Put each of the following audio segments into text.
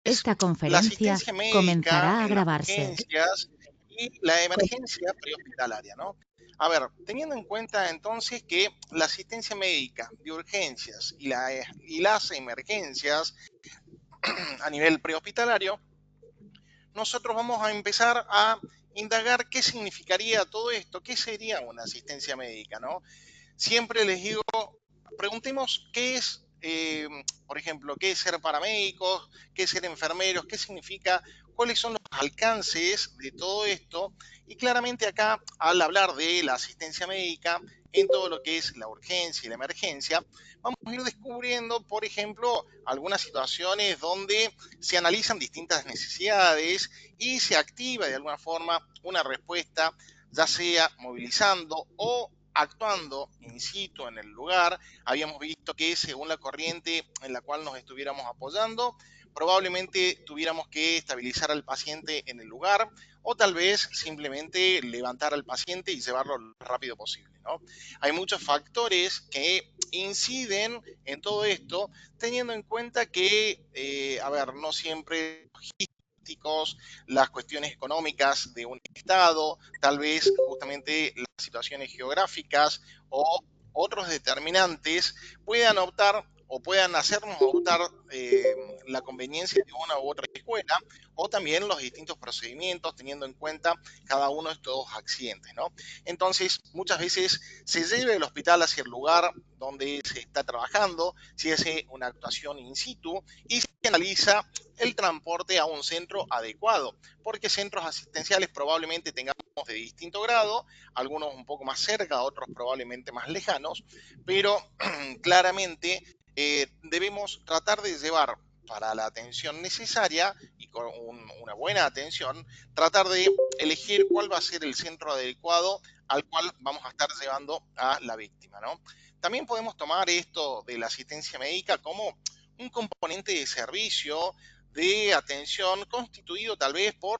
Esta la conferencia asistencia médica comenzará a en las grabarse. urgencias y la emergencia prehospitalaria, ¿no? A ver, teniendo en cuenta entonces que la asistencia médica de urgencias y las emergencias a nivel prehospitalario, nosotros vamos a empezar a indagar qué significaría todo esto, qué sería una asistencia médica, ¿no? Siempre les digo, preguntemos qué es, por ejemplo, qué es ser paramédicos, qué es ser enfermeros, qué significa, cuáles son los alcances de todo esto. Y claramente acá, al hablar de la asistencia médica en todo lo que es la urgencia y la emergencia, vamos a ir descubriendo, por ejemplo, algunas situaciones donde se analizan distintas necesidades y se activa de alguna forma una respuesta, ya sea movilizando o actuando in situ en el lugar. Habíamos visto que según la corriente en la cual nos estuviéramos apoyando, probablemente tuviéramos que estabilizar al paciente en el lugar o tal vez simplemente levantar al paciente y llevarlo lo más rápido posible, ¿no? Hay muchos factores que inciden en todo esto, teniendo en cuenta que, a ver, no siempre las cuestiones económicas de un estado, tal vez justamente las situaciones geográficas o otros determinantes puedan optar o puedan hacernos optar la conveniencia de una u otra escuela o también los distintos procedimientos teniendo en cuenta cada uno de estos accidentes, ¿no? Entonces, muchas veces se lleva el hospital hacia el lugar donde se está trabajando, se hace una actuación in situ y se analiza el transporte a un centro adecuado, porque centros asistenciales probablemente tengamos de distinto grado, algunos un poco más cerca, otros probablemente más lejanos, pero claramente debemos tratar de llevar para la atención necesaria y con una buena atención, tratar de elegir cuál va a ser el centro adecuado al cual vamos a estar llevando a la víctima, ¿no? También podemos tomar esto de la asistencia médica como un componente de servicio, de atención, constituido tal vez por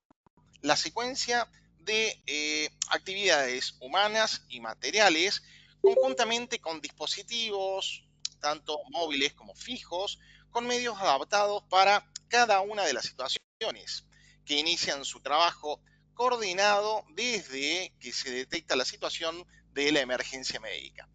la secuencia de actividades humanas y materiales, conjuntamente con dispositivos, tanto móviles como fijos, con medios adaptados para cada una de las situaciones, que inician su trabajo coordinado desde que se detecta la situación de la emergencia médica.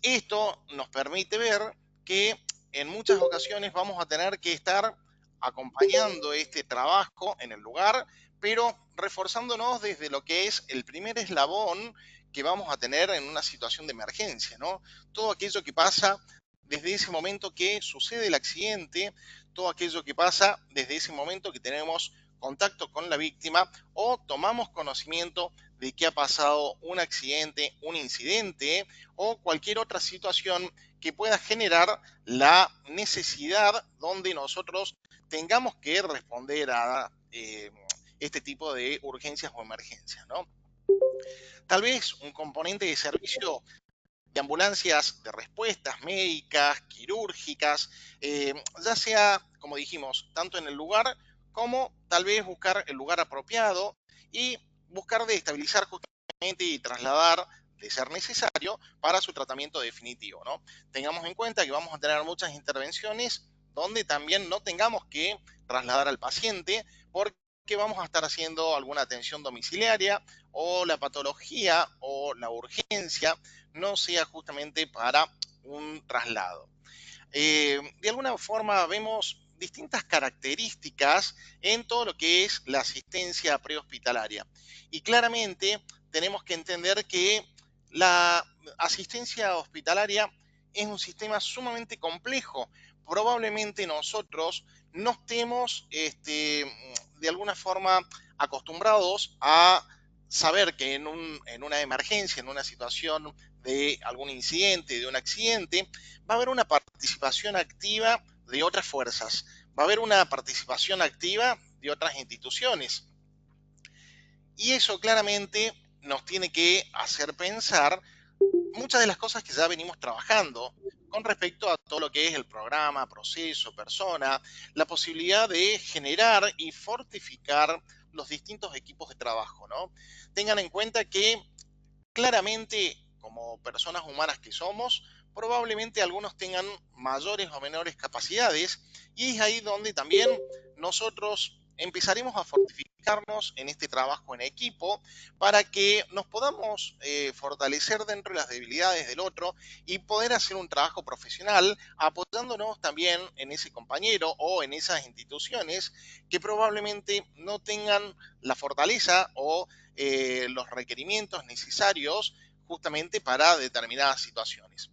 Esto nos permite ver que en muchas ocasiones vamos a tener que estar acompañando este trabajo en el lugar, pero reforzándonos desde lo que es el primer eslabón que vamos a tener en una situación de emergencia, ¿no? Todo aquello que pasa desde ese momento que sucede el accidente, todo aquello que pasa desde ese momento que tenemos contacto con la víctima o tomamos conocimiento de que ha pasado un accidente, un incidente o cualquier otra situación que pueda generar la necesidad donde nosotros tengamos que responder a este tipo de urgencias o emergencias, ¿no? Tal vez un componente de servicio de ambulancias de respuestas médicas, quirúrgicas, ya sea, como dijimos, tanto en el lugar como tal vez buscar el lugar apropiado y buscar de estabilizar justamente y trasladar de ser necesario para su tratamiento definitivo, ¿no? Tengamos en cuenta que vamos a tener muchas intervenciones donde también no tengamos que trasladar al paciente porque vamos a estar haciendo alguna atención domiciliaria o la patología o la urgencia no sea justamente para un traslado. De alguna forma vemos distintas características en todo lo que es la asistencia prehospitalaria. Y claramente tenemos que entender que la asistencia hospitalaria es un sistema sumamente complejo. Probablemente nosotros no estemos de alguna forma acostumbrados a saber que en una emergencia, en una situación de algún incidente, de un accidente, va a haber una participación activa de otras fuerzas, va a haber una participación activa de otras instituciones. Y eso claramente nos tiene que hacer pensar muchas de las cosas que ya venimos trabajando con respecto a todo lo que es el programa, proceso, persona, la posibilidad de generar y fortificar los distintos equipos de trabajo, ¿no? Tengan en cuenta que claramente, como personas humanas que somos, probablemente algunos tengan mayores o menores capacidades y es ahí donde también nosotros empezaremos a fortificarnos en este trabajo en equipo para que nos podamos fortalecer dentro de las debilidades del otro y poder hacer un trabajo profesional apoyándonos también en ese compañero o en esas instituciones que probablemente no tengan la fortaleza o los requerimientos necesarios justamente para determinadas situaciones.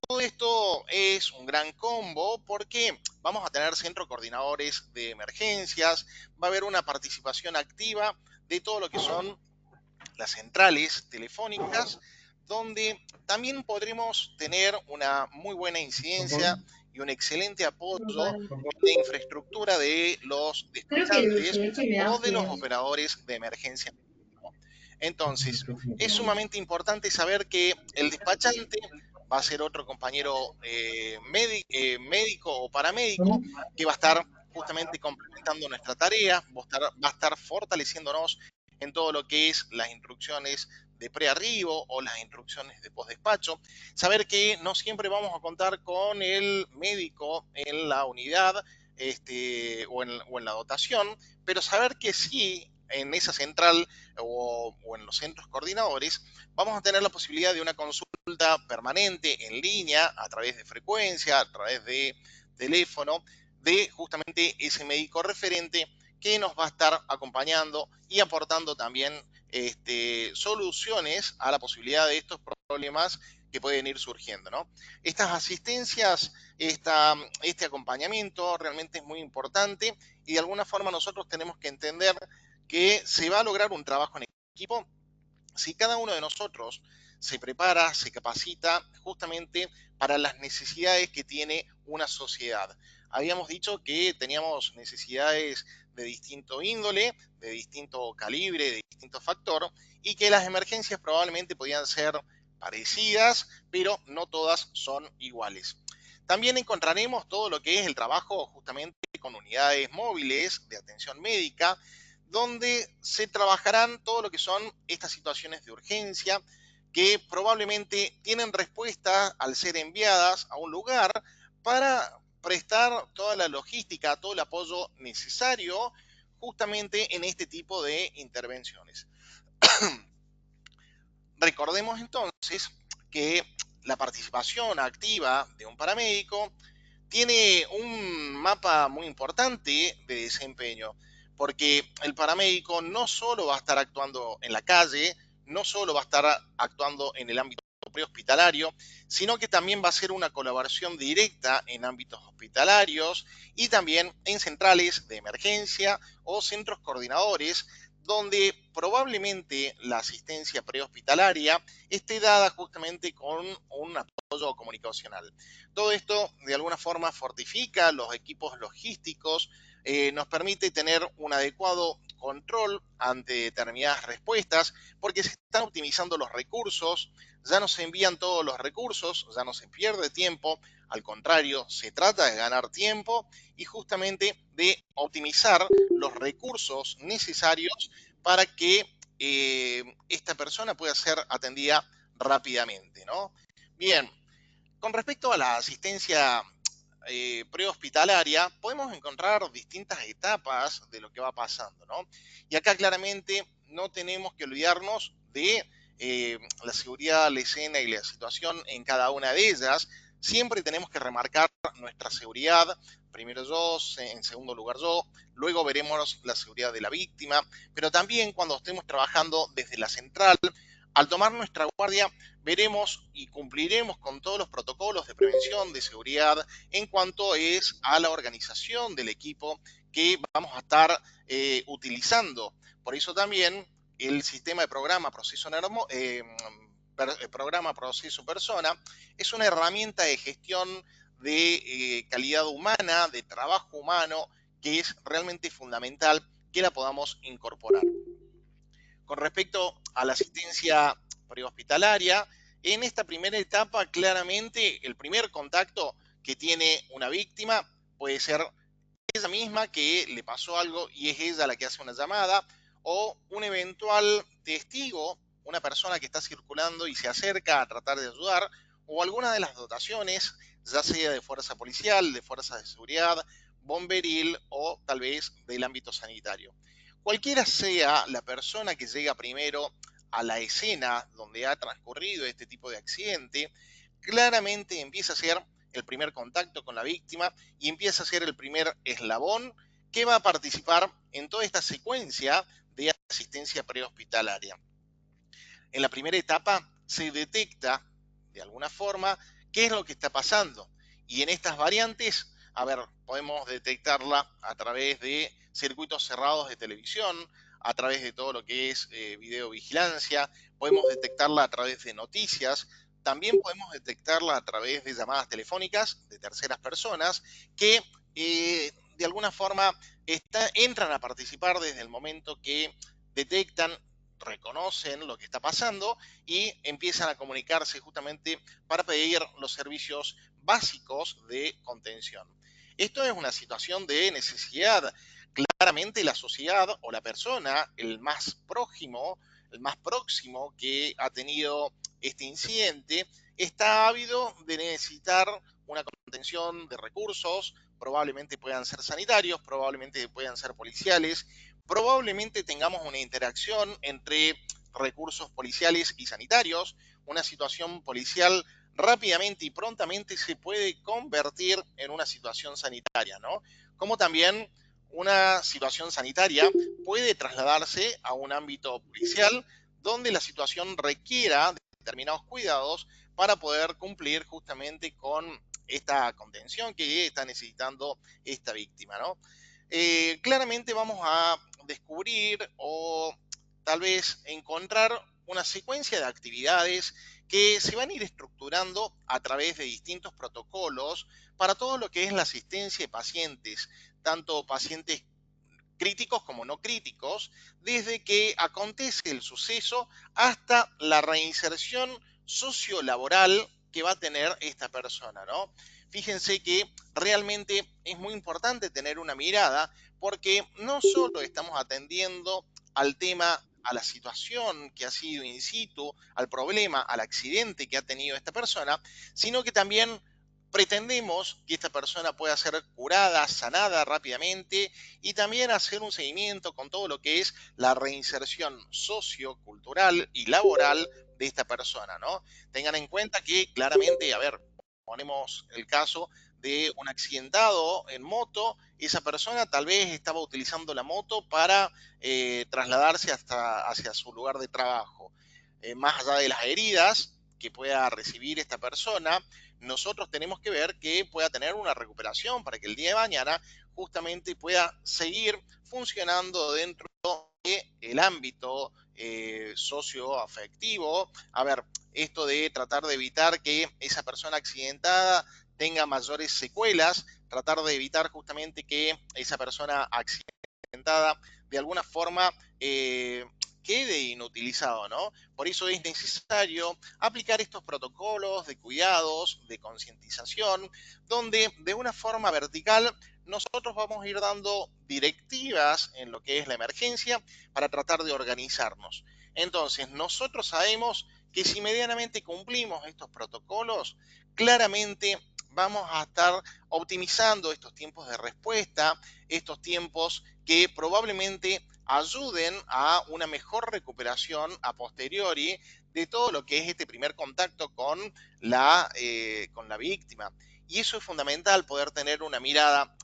Todo esto es un gran combo porque vamos a tener centros coordinadores de emergencias, va a haber una participación activa de todo lo que son las centrales telefónicas, donde también podremos tener una muy buena incidencia y un excelente apoyo de infraestructura de los Creo que el despachantes ceviche me da o de los frío. operadores de emergencia. Entonces, es sumamente importante saber que el despachante va a ser otro compañero médico o paramédico que va a estar justamente complementando nuestra tarea, va a estar fortaleciéndonos en todo lo que es las instrucciones de prearribo o las instrucciones de postdespacho. Saber que no siempre vamos a contar con el médico en la unidad o en la dotación, pero saber que sí en esa central o en los centros coordinadores, vamos a tener la posibilidad de una consulta permanente en línea, a través de frecuencia, a través de teléfono, de justamente ese médico referente que nos va a estar acompañando y aportando también soluciones a la posibilidad de estos problemas que pueden ir surgiendo, ¿no? Estas asistencias, este acompañamiento realmente es muy importante y de alguna forma nosotros tenemos que entender que se va a lograr un trabajo en equipo si cada uno de nosotros se prepara, se capacita justamente para las necesidades que tiene una sociedad. Habíamos dicho que teníamos necesidades de distinto índole, de distinto calibre, de distinto factor, y que las emergencias probablemente podían ser parecidas, pero no todas son iguales. También encontraremos todo lo que es el trabajo justamente con unidades móviles de atención médica, donde se trabajarán todo lo que son estas situaciones de urgencia que probablemente tienen respuesta al ser enviadas a un lugar para prestar toda la logística, todo el apoyo necesario justamente en este tipo de intervenciones. Recordemos entonces que la participación activa de un paramédico tiene un mapa muy importante de desempeño, porque el paramédico no solo va a estar actuando en la calle, no solo va a estar actuando en el ámbito prehospitalario, sino que también va a ser una colaboración directa en ámbitos hospitalarios y también en centrales de emergencia o centros coordinadores, donde probablemente la asistencia prehospitalaria esté dada justamente con un apoyo comunicacional. Todo esto de alguna forma fortifica los equipos logísticos, nos permite tener un adecuado control ante determinadas respuestas, porque se están optimizando los recursos, ya no se envían todos los recursos, ya no se pierde tiempo, al contrario, se trata de ganar tiempo y justamente de optimizar los recursos necesarios para que esta persona pueda ser atendida rápidamente, ¿no? Bien, con respecto a la asistencia prehospitalaria, podemos encontrar distintas etapas de lo que va pasando, ¿no? Y acá claramente no tenemos que olvidarnos de la seguridad, la escena y la situación en cada una de ellas. Siempre tenemos que remarcar nuestra seguridad, primero yo, en segundo lugar yo, luego veremos la seguridad de la víctima, pero también cuando estemos trabajando desde la central, al tomar nuestra guardia, veremos y cumpliremos con todos los protocolos de prevención, de seguridad, en cuanto es a la organización del equipo que vamos a estar utilizando. Por eso también el sistema de programa programa proceso persona es una herramienta de gestión de calidad humana, de trabajo humano, que es realmente fundamental que la podamos incorporar. Con respecto a la asistencia prehospitalaria, en esta primera etapa, claramente, el primer contacto que tiene una víctima puede ser ella misma que le pasó algo y es ella la que hace una llamada, o un eventual testigo, una persona que está circulando y se acerca a tratar de ayudar, o alguna de las dotaciones, ya sea de fuerza policial, de fuerzas de seguridad, bomberil o tal vez del ámbito sanitario. Cualquiera sea la persona que llega primero a la escena donde ha transcurrido este tipo de accidente, claramente empieza a ser el primer contacto con la víctima y empieza a ser el primer eslabón que va a participar en toda esta secuencia de asistencia prehospitalaria. En la primera etapa se detecta de alguna forma qué es lo que está pasando. Y en estas variantes, a ver, podemos detectarla a través de circuitos cerrados de televisión, a través de todo lo que es videovigilancia, podemos detectarla a través de noticias, también podemos detectarla a través de llamadas telefónicas de terceras personas que de alguna forma entran a participar desde el momento que detectan, reconocen lo que está pasando y empiezan a comunicarse justamente para pedir los servicios básicos de contención. Esto es una situación de necesidad. Claramente la sociedad o la persona, el más próximo que ha tenido este incidente, está ávido de necesitar una contención de recursos, probablemente puedan ser sanitarios, probablemente puedan ser policiales, probablemente tengamos una interacción entre recursos policiales y sanitarios. Una situación policial rápidamente y prontamente se puede convertir en una situación sanitaria, ¿no? Como también una situación sanitaria puede trasladarse a un ámbito policial donde la situación requiera de determinados cuidados para poder cumplir justamente con esta contención que está necesitando esta víctima, ¿no? Claramente vamos a descubrir o tal vez encontrar una secuencia de actividades que se van a ir estructurando a través de distintos protocolos para todo lo que es la asistencia de pacientes, tanto pacientes críticos como no críticos, desde que acontece el suceso hasta la reinserción sociolaboral que va a tener esta persona, ¿no? Fíjense que realmente es muy importante tener una mirada porque no solo estamos atendiendo al tema, a la situación que ha sido in situ, al problema, al accidente que ha tenido esta persona, sino que también pretendemos que esta persona pueda ser curada, sanada rápidamente y también hacer un seguimiento con todo lo que es la reinserción sociocultural y laboral de esta persona, ¿no? Tengan en cuenta que claramente, a ver, ponemos el caso de un accidentado en moto, esa persona tal vez estaba utilizando la moto para trasladarse hacia su lugar de trabajo. Más allá de las heridas que pueda recibir esta persona, nosotros tenemos que ver que pueda tener una recuperación para que el día de mañana justamente pueda seguir funcionando dentro del ámbito socioafectivo. A ver, esto de tratar de evitar que esa persona accidentada tenga mayores secuelas, tratar de evitar justamente que esa persona accidentada de alguna forma quede inutilizado, ¿no? Por eso es necesario aplicar estos protocolos de cuidados, de concientización, donde de una forma vertical nosotros vamos a ir dando directivas en lo que es la emergencia para tratar de organizarnos. Entonces, nosotros sabemos que si medianamente cumplimos estos protocolos, claramente vamos a estar optimizando estos tiempos de respuesta, estos tiempos que probablemente ayuden a una mejor recuperación a posteriori de todo lo que es este primer contacto con la víctima. Y eso es fundamental, poder tener una mirada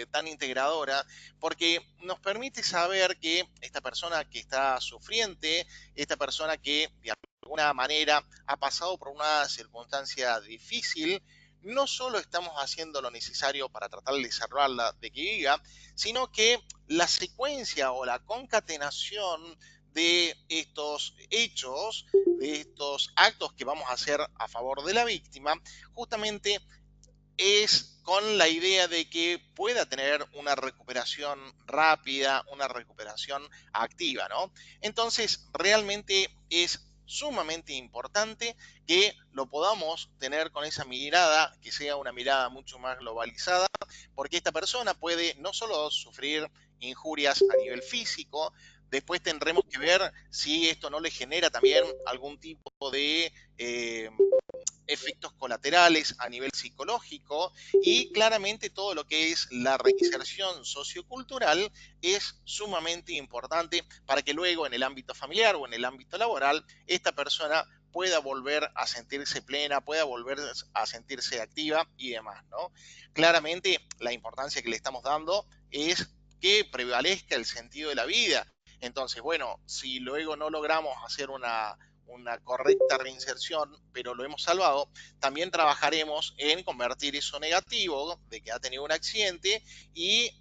tan integradora, porque nos permite saber que esta persona que está sufriente, esta persona que de alguna manera ha pasado por una circunstancia difícil, no solo estamos haciendo lo necesario para tratar de salvarla de que viva, sino que la secuencia o la concatenación de estos hechos, de estos actos que vamos a hacer a favor de la víctima, justamente es con la idea de que pueda tener una recuperación rápida, una recuperación activa, ¿no? Entonces, realmente es sumamente importante que lo podamos tener con esa mirada, que sea una mirada mucho más globalizada, porque esta persona puede no solo sufrir injurias a nivel físico, Después tendremos que ver si esto no le genera también algún tipo de efectos colaterales a nivel psicológico, y claramente todo lo que es la reinserción sociocultural es sumamente importante para que luego en el ámbito familiar o en el ámbito laboral esta persona pueda volver a sentirse plena, pueda volver a sentirse activa y demás, ¿no? Claramente la importancia que le estamos dando es que prevalezca el sentido de la vida. Entonces, bueno, si luego no logramos hacer una correcta reinserción, pero lo hemos salvado, también trabajaremos en convertir eso negativo de que ha tenido un accidente y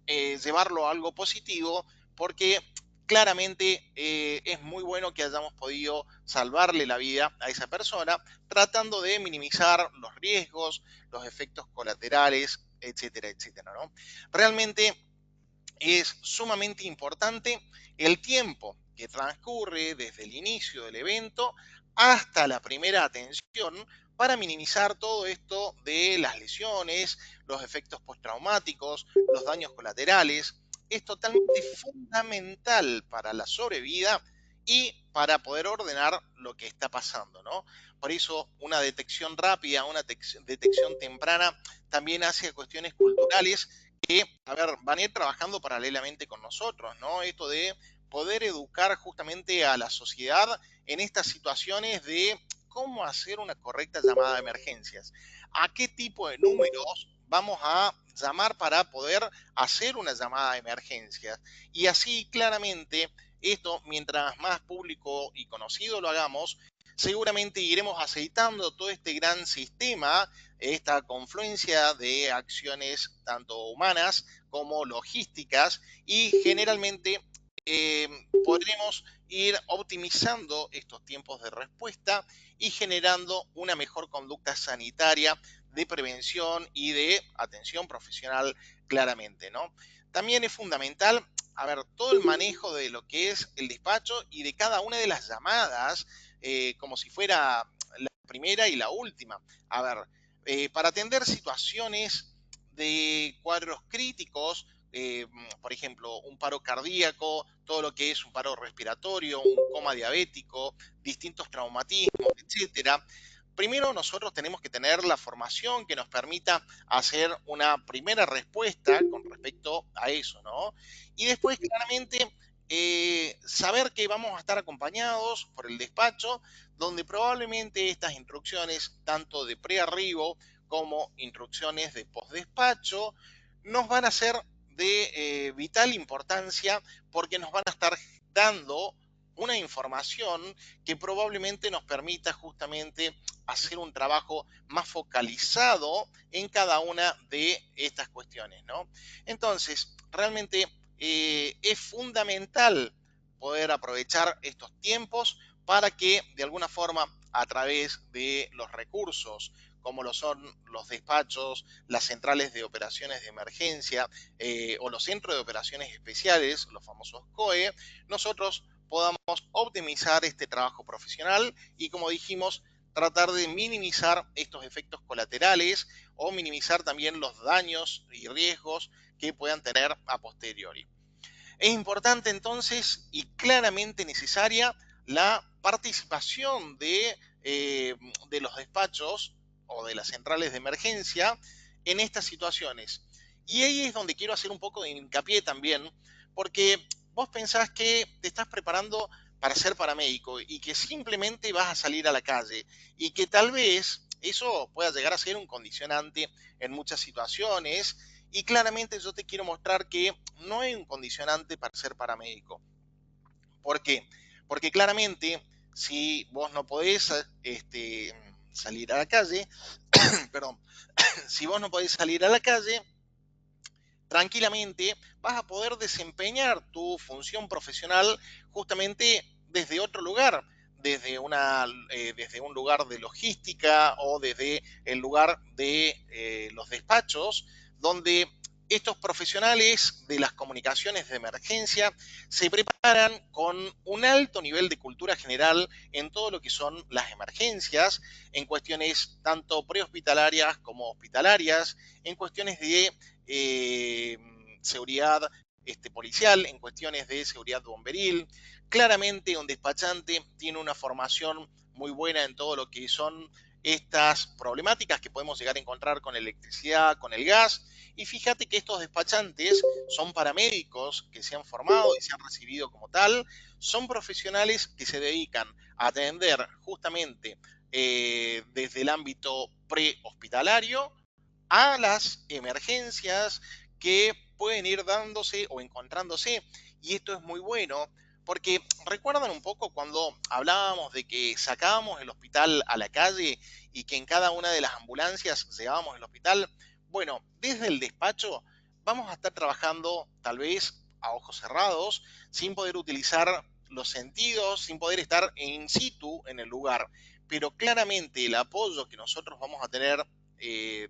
llevarlo a algo positivo, porque claramente es muy bueno que hayamos podido salvarle la vida a esa persona, tratando de minimizar los riesgos, los efectos colaterales, etcétera, etcétera, ¿no? Realmente es sumamente importante el tiempo que transcurre desde el inicio del evento hasta la primera atención para minimizar todo esto de las lesiones, los efectos postraumáticos, los daños colaterales. Es totalmente fundamental para la sobrevida y para poder ordenar lo que está pasando, ¿no? Por eso una detección rápida, una detección temprana también hace cuestiones culturales que, a ver, van a ir trabajando paralelamente con nosotros, ¿no? Esto de poder educar justamente a la sociedad en estas situaciones de cómo hacer una correcta llamada de emergencias, a qué tipo de números vamos a llamar para poder hacer una llamada de emergencias. Y así claramente esto, mientras más público y conocido lo hagamos, seguramente iremos aceitando todo este gran sistema, esta confluencia de acciones tanto humanas como logísticas, y generalmente podremos ir optimizando estos tiempos de respuesta y generando una mejor conducta sanitaria de prevención y de atención profesional claramente, ¿no? También es fundamental, a ver, todo el manejo de lo que es el despacho y de cada una de las llamadas, como si fuera la primera y la última. A ver, para atender situaciones de cuadros críticos, por ejemplo, un paro cardíaco, todo lo que es un paro respiratorio, un coma diabético, distintos traumatismos, etcétera. Primero nosotros tenemos que tener la formación que nos permita hacer una primera respuesta con respecto a eso, ¿no? Y después, claramente, saber que vamos a estar acompañados por el despacho, donde probablemente estas instrucciones, tanto de prearribo como instrucciones de postdespacho, nos van a ser de vital importancia, porque nos van a estar dando una información que probablemente nos permita justamente hacer un trabajo más focalizado en cada una de estas cuestiones, ¿no? Entonces, realmente es fundamental poder aprovechar estos tiempos para que de alguna forma, a través de los recursos como lo son los despachos, las centrales de operaciones de emergencia o los centros de operaciones especiales, los famosos COE, nosotros podamos optimizar este trabajo profesional y, como dijimos, tratar de minimizar estos efectos colaterales o minimizar también los daños y riesgos que puedan tener a posteriori. Es importante entonces y claramente necesaria la participación de los despachos o de las centrales de emergencia en estas situaciones. Y ahí es donde quiero hacer un poco de hincapié también, porque vos pensás que te estás preparando para ser paramédico y que simplemente vas a salir a la calle, y que tal vez eso pueda llegar a ser un condicionante en muchas situaciones, y claramente yo te quiero mostrar que no hay un condicionante para ser paramédico. ¿Por qué? Porque claramente si vos no podés salir a la calle, perdón, si vos no podés salir a la calle, tranquilamente vas a poder desempeñar tu función profesional justamente desde otro lugar, desde un lugar de logística o desde el lugar de los despachos, donde estos profesionales de las comunicaciones de emergencia se preparan con un alto nivel de cultura general en todo lo que son las emergencias, en cuestiones tanto prehospitalarias como hospitalarias, en cuestiones de seguridad policial, en cuestiones de seguridad bomberil. Claramente un despachante tiene una formación muy buena en todo lo que son estas problemáticas que podemos llegar a encontrar con la electricidad, con el gas. Y fíjate que estos despachantes son paramédicos que se han formado y se han recibido como tal, son profesionales que se dedican a atender justamente desde el ámbito prehospitalario a las emergencias que pueden ir dándose o encontrándose. Y esto es muy bueno porque recuerdan un poco cuando hablábamos de que sacábamos el hospital a la calle y que en cada una de las ambulancias llevábamos el hospital. Bueno, desde el despacho vamos a estar trabajando tal vez a ojos cerrados, sin poder utilizar los sentidos, sin poder estar in situ en el lugar. Pero claramente el apoyo que nosotros vamos a tener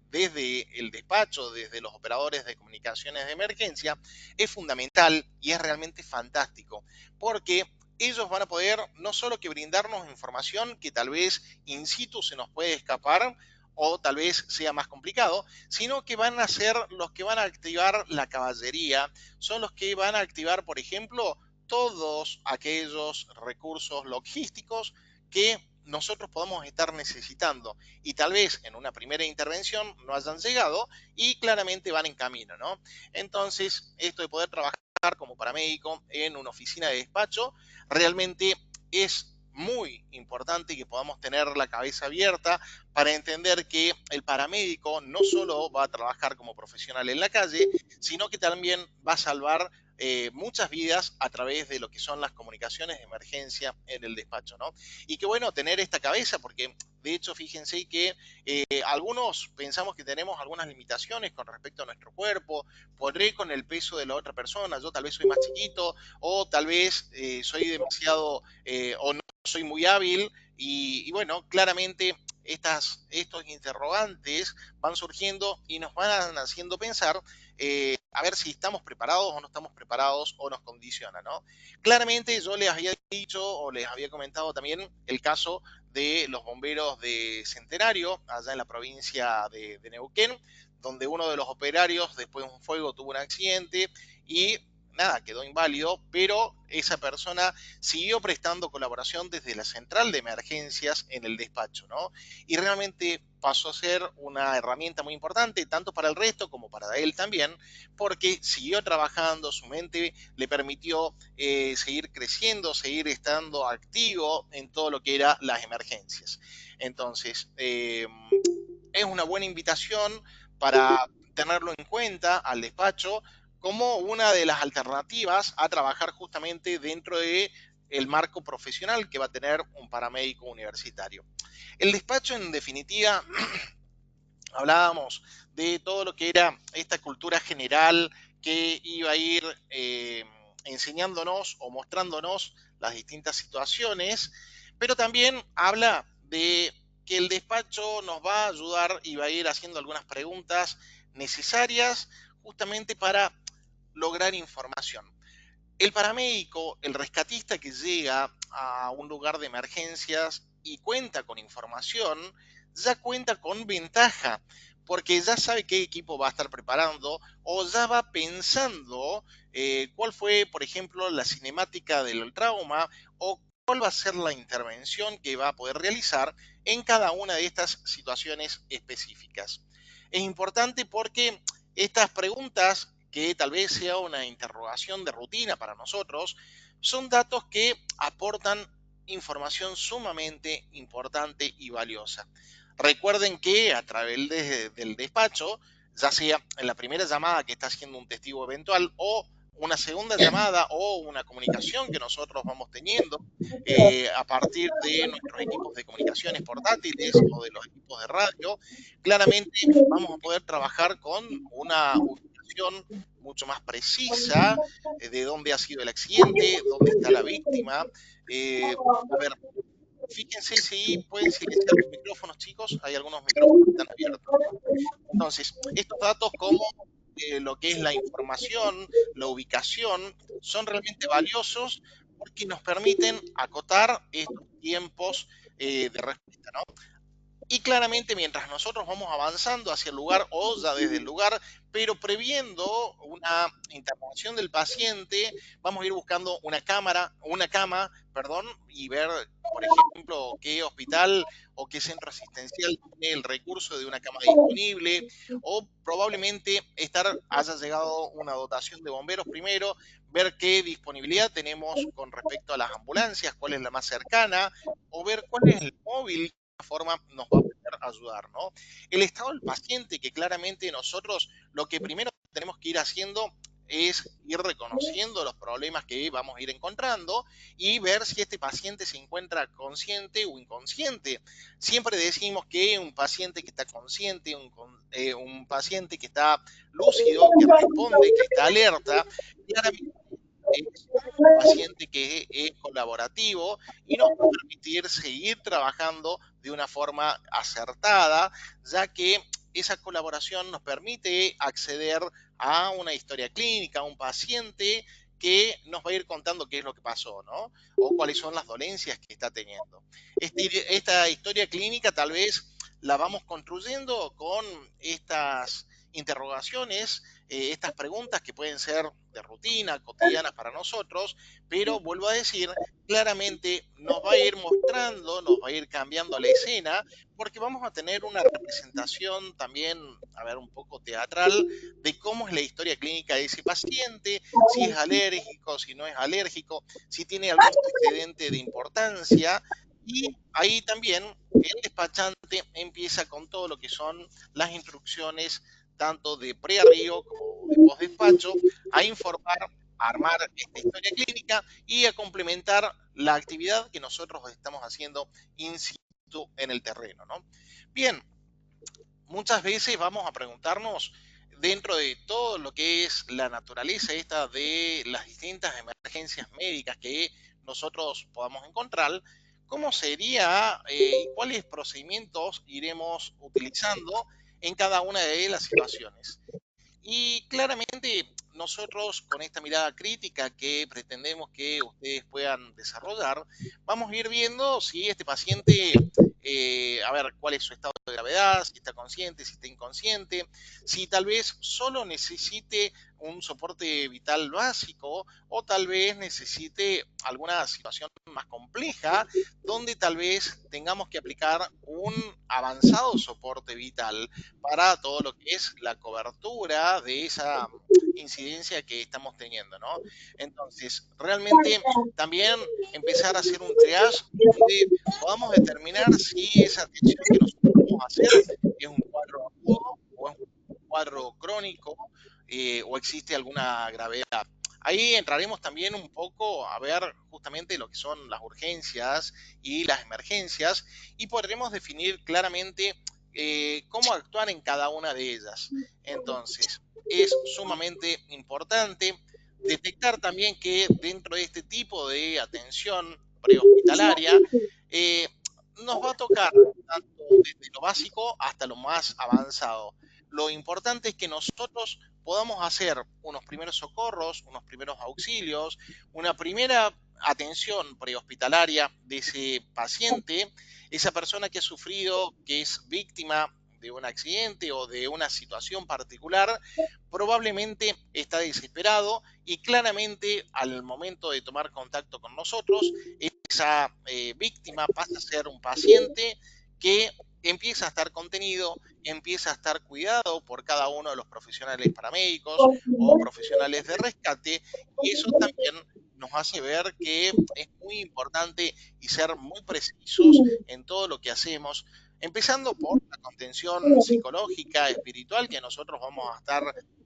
desde el despacho, desde los operadores de comunicaciones de emergencia, es fundamental y es realmente fantástico, porque ellos van a poder no solo que brindarnos información que tal vez in situ se nos puede escapar o tal vez sea más complicado, sino que van a ser los que van a activar la caballería, son los que van a activar, por ejemplo, todos aquellos recursos logísticos que nosotros podemos estar necesitando y tal vez en una primera intervención no hayan llegado y claramente van en camino, ¿no? Entonces, esto de poder trabajar como paramédico en una oficina de despacho realmente es muy importante que podamos tener la cabeza abierta para entender que el paramédico no solo va a trabajar como profesional en la calle, sino que también va a salvar muchas vidas a través de lo que son las comunicaciones de emergencia en el despacho, ¿no? Y qué bueno tener esta cabeza, porque de hecho fíjense que algunos pensamos que tenemos algunas limitaciones con respecto a nuestro cuerpo, podré con el peso de la otra persona, yo tal vez soy más chiquito, o tal vez soy demasiado, o no soy muy hábil, y bueno, claramente estos interrogantes van surgiendo y nos van haciendo pensar a ver si estamos preparados o no estamos preparados o nos condiciona, ¿no? Claramente yo les había dicho o les había comentado también el caso de los bomberos de Centenario, allá en la provincia de Neuquén, donde uno de los operarios después de un fuego tuvo un accidente y nada, quedó inválido, pero esa persona siguió prestando colaboración desde la central de emergencias en el despacho, ¿no? Y realmente pasó a ser una herramienta muy importante, tanto para el resto como para él también, porque siguió trabajando, su mente le permitió seguir creciendo, seguir estando activo en todo lo que era las emergencias. Entonces, es una buena invitación para tenerlo en cuenta al despacho como una de las alternativas a trabajar justamente dentro de el marco profesional que va a tener un paramédico universitario. El despacho, en definitiva, hablábamos de todo lo que era esta cultura general que iba a ir enseñándonos o mostrándonos las distintas situaciones, pero también habla de que el despacho nos va a ayudar y va a ir haciendo algunas preguntas necesarias justamente para lograr información. El paramédico, el rescatista que llega a un lugar de emergencias y cuenta con información, ya cuenta con ventaja, porque ya sabe qué equipo va a estar preparando o ya va pensando cuál fue, por ejemplo, la cinemática del trauma o cuál va a ser la intervención que va a poder realizar en cada una de estas situaciones específicas. Es importante porque estas preguntas, que tal vez sea una interrogación de rutina para nosotros, son datos que aportan información sumamente importante y valiosa. Recuerden que a través del despacho, ya sea en la primera llamada que está haciendo un testigo eventual o una segunda llamada o una comunicación que nosotros vamos teniendo a partir de nuestros equipos de comunicaciones portátiles o de los equipos de radio, claramente vamos a poder trabajar con una ubicación mucho más precisa de dónde ha sido el accidente, dónde está la víctima. A ver, fíjense si pueden silenciar los micrófonos, chicos. Hay algunos micrófonos que están abiertos, ¿no? Entonces, estos datos como lo que es la información, la ubicación, son realmente valiosos porque nos permiten acotar estos tiempos de respuesta, ¿no? Y claramente mientras nosotros vamos avanzando hacia el lugar o ya desde el lugar, pero previendo una intervención del paciente, vamos a ir buscando una cama, perdón, y ver, por ejemplo, qué hospital o qué centro asistencial tiene el recurso de una cama disponible, o probablemente haya llegado una dotación de bomberos primero, ver qué disponibilidad tenemos con respecto a las ambulancias, cuál es la más cercana, o ver cuál es el móvil forma nos va a poder ayudar, ¿no? El estado del paciente, que claramente nosotros lo que primero tenemos que ir haciendo es ir reconociendo los problemas que vamos a ir encontrando y ver si este paciente se encuentra consciente o inconsciente. Siempre decimos que un paciente que está consciente, un paciente que está lúcido, que responde, que está alerta, claramente es un paciente que es colaborativo y nos va a permitir seguir trabajando de una forma acertada, ya que esa colaboración nos permite acceder a una historia clínica, a un paciente que nos va a ir contando qué es lo que pasó, ¿no? O cuáles son las dolencias que está teniendo. Esta historia clínica tal vez la vamos construyendo con estas interrogaciones, estas preguntas que pueden ser de rutina, cotidianas para nosotros, pero vuelvo a decir, claramente nos va a ir mostrando, nos va a ir cambiando la escena, porque vamos a tener una representación también, a ver, un poco teatral, de cómo es la historia clínica de ese paciente, si es alérgico, si no es alérgico, si tiene algún antecedente de importancia, y ahí también el despachante empieza con todo lo que son las instrucciones tanto de pre-arribo como de post-despacho, a informar, a armar esta historia clínica y a complementar la actividad que nosotros estamos haciendo in situ en el terreno, ¿no? Bien, muchas veces vamos a preguntarnos, dentro de todo lo que es la naturaleza esta de las distintas emergencias médicas que nosotros podamos encontrar, ¿cómo sería y cuáles procedimientos iremos utilizando en cada una de las situaciones? Y claramente nosotros con esta mirada crítica que pretendemos que ustedes puedan desarrollar, vamos a ir viendo si este paciente, a ver, cuál es su estado de gravedad, si está consciente, si está inconsciente, si tal vez solo necesite un soporte vital básico o tal vez necesite alguna situación más compleja donde tal vez tengamos que aplicar un avanzado soporte vital para todo lo que es la cobertura de esa incidencia que estamos teniendo, ¿no? Entonces, realmente también empezar a hacer un triage donde podamos determinar si esa atención que nosotros vamos a hacer es un cuadro agudo o es un cuadro crónico o existe alguna gravedad. Ahí entraremos también un poco a ver justamente lo que son las urgencias y las emergencias y podremos definir claramente cómo actuar en cada una de ellas. Entonces, es sumamente importante detectar también que dentro de este tipo de atención prehospitalaria nos va a tocar tanto desde lo básico hasta lo más avanzado. Lo importante es que nosotros podamos hacer unos primeros socorros, unos primeros auxilios, una primera atención prehospitalaria de ese paciente, esa persona que ha sufrido, que es víctima de un accidente o de una situación particular, probablemente está desesperado y claramente al momento de tomar contacto con nosotros, esa víctima pasa a ser un paciente que empieza a estar contenido, empieza a estar cuidado por cada uno de los profesionales paramédicos o profesionales de rescate, y eso también nos hace ver que es muy importante y ser muy precisos en todo lo que hacemos, empezando por la contención psicológica, espiritual que nosotros vamos a estar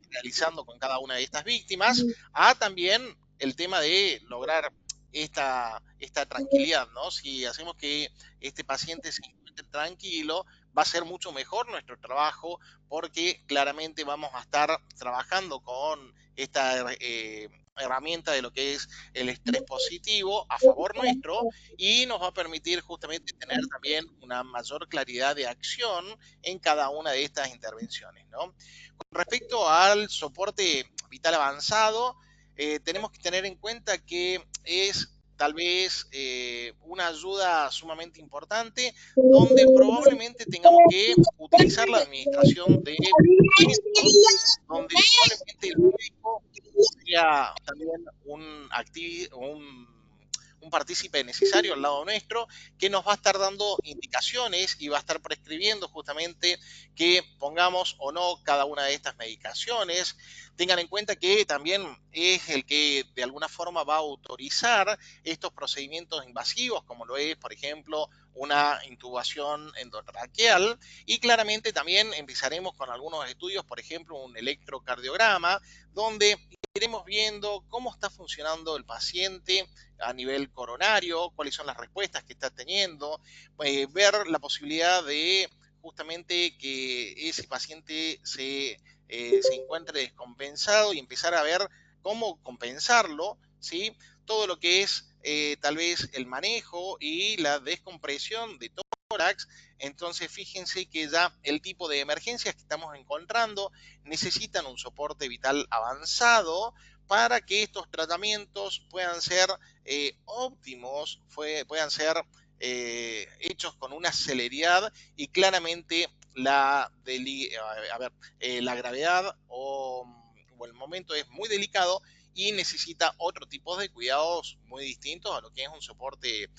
realizando con cada una de estas víctimas, a también el tema de lograr esta tranquilidad, ¿no? Si hacemos que este paciente se encuentre tranquilo, va a ser mucho mejor nuestro trabajo porque claramente vamos a estar trabajando con esta herramienta de lo que es el estrés positivo a favor nuestro y nos va a permitir justamente tener también una mayor claridad de acción en cada una de estas intervenciones, ¿no? Con respecto al soporte vital avanzado, tenemos que tener en cuenta que es tal vez una ayuda sumamente importante, donde probablemente tengamos que utilizar la administración de medicamentos, donde probablemente el médico sea también un partícipe necesario al lado nuestro, que nos va a estar dando indicaciones y va a estar prescribiendo justamente que pongamos o no cada una de estas medicaciones. Tengan en cuenta que también es el que de alguna forma va a autorizar estos procedimientos invasivos, como lo es, por ejemplo, una intubación endotraqueal, y claramente también empezaremos con algunos estudios, por ejemplo, un electrocardiograma, donde iremos viendo cómo está funcionando el paciente a nivel coronario, cuáles son las respuestas que está teniendo, ver la posibilidad de justamente que ese paciente se encuentre descompensado y empezar a ver cómo compensarlo, ¿sí? Todo lo que es tal vez el manejo y la descompresión de tórax. Entonces fíjense que ya el tipo de emergencias que estamos encontrando necesitan un soporte vital avanzado para que estos tratamientos puedan ser óptimos, puedan ser hechos con una celeridad y claramente la gravedad o el momento es muy delicado y necesita otro tipo de cuidados muy distintos a lo que es un soporte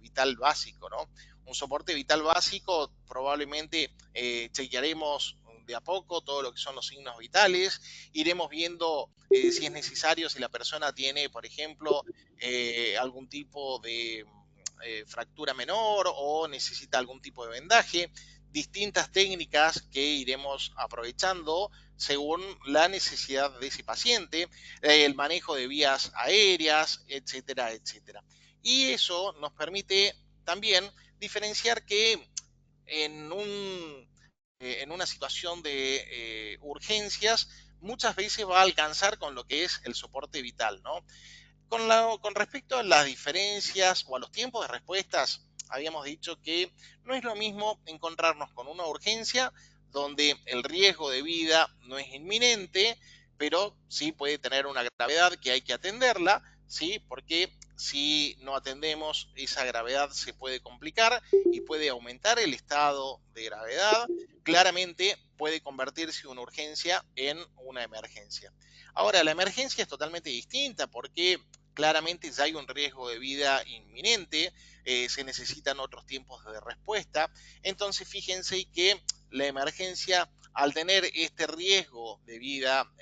vital básico, ¿no? Un soporte vital básico probablemente chequearemos de a poco todo lo que son los signos vitales, iremos viendo si es necesario, si la persona tiene, por ejemplo, algún tipo de fractura menor o necesita algún tipo de vendaje, distintas técnicas que iremos aprovechando según la necesidad de ese paciente, el manejo de vías aéreas, etcétera, etcétera. Y eso nos permite también diferenciar que en, en una situación de urgencias muchas veces va a alcanzar con lo que es el soporte vital, ¿no? Con respecto a las diferencias o a los tiempos de respuestas, habíamos dicho que no es lo mismo encontrarnos con una urgencia donde el riesgo de vida no es inminente, pero sí puede tener una gravedad que hay que atenderla, ¿sí? Porque si no atendemos esa gravedad se puede complicar y puede aumentar el estado de gravedad. Claramente puede convertirse una urgencia en una emergencia. Ahora, la emergencia es totalmente distinta porque claramente ya hay un riesgo de vida inminente, se necesitan otros tiempos de respuesta. Entonces, fíjense que la emergencia, al tener este riesgo de vida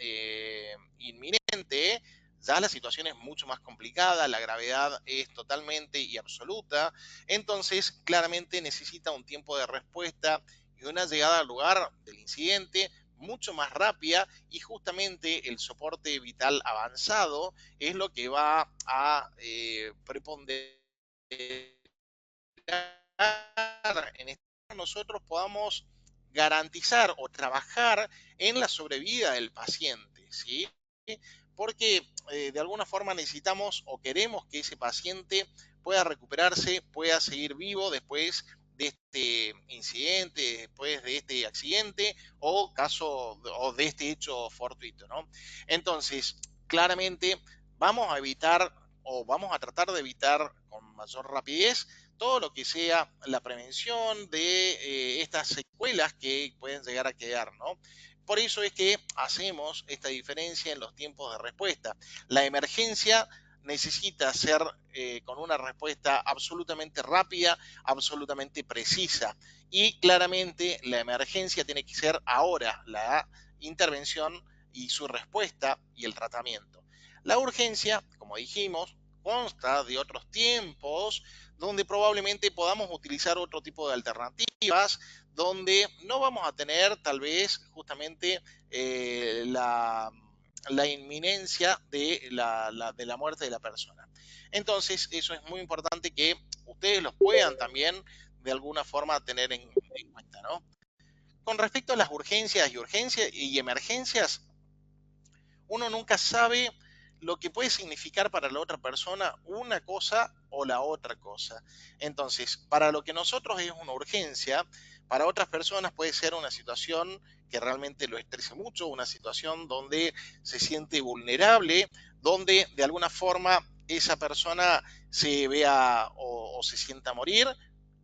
inminente, ya la situación es mucho más complicada, la gravedad es totalmente y absoluta, entonces claramente necesita un tiempo de respuesta y una llegada al lugar del incidente mucho más rápida, y justamente el soporte vital avanzado es lo que va a preponderar en este nosotros podamos garantizar o trabajar en la sobrevida del paciente, ¿sí? Porque de alguna forma necesitamos o queremos que ese paciente pueda recuperarse, pueda seguir vivo después de este incidente, después de este accidente o de este hecho fortuito, ¿no? Entonces, claramente vamos a evitar o vamos a tratar de evitar con mayor rapidez todo lo que sea la prevención de estas secuelas que pueden llegar a quedar, ¿no? Por eso es que hacemos esta diferencia en los tiempos de respuesta. La emergencia necesita ser con una respuesta absolutamente rápida, absolutamente precisa. Y claramente la emergencia tiene que ser ahora, la intervención y su respuesta y el tratamiento. La urgencia, como dijimos, consta de otros tiempos donde probablemente podamos utilizar otro tipo de alternativas, donde no vamos a tener tal vez justamente la inminencia de de la muerte de la persona. Entonces, eso es muy importante que ustedes los puedan también de alguna forma tener en cuenta, ¿no? Con respecto a las urgencias y emergencias, uno nunca sabe lo que puede significar para la otra persona una cosa o la otra cosa. Entonces, para lo que nosotros es una urgencia, para otras personas puede ser una situación que realmente lo estrese mucho, una situación donde se siente vulnerable, donde de alguna forma esa persona se vea o se sienta morir,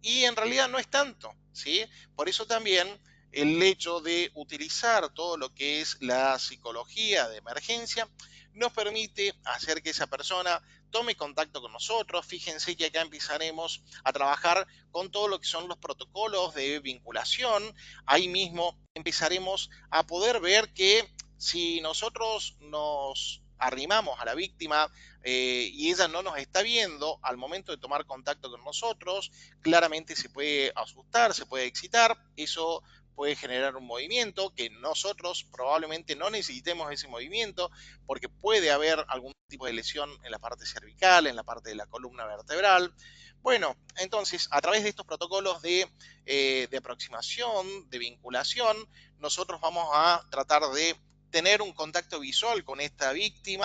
y en realidad no es tanto, ¿sí? Por eso también el hecho de utilizar todo lo que es la psicología de emergencia nos permite hacer que esa persona tome contacto con nosotros. Fíjense que acá empezaremos a trabajar con todo lo que son los protocolos de vinculación. Ahí mismo empezaremos a poder ver que si nosotros nos arrimamos a la víctima y ella no nos está viendo al momento de tomar contacto con nosotros, claramente se puede asustar, se puede excitar, eso puede generar un movimiento que nosotros probablemente no necesitemos ese movimiento porque puede haber algún tipo de lesión en la parte cervical, en la parte de la columna vertebral. Bueno, entonces a través de estos protocolos de aproximación, de vinculación, nosotros vamos a tratar de tener un contacto visual con esta víctima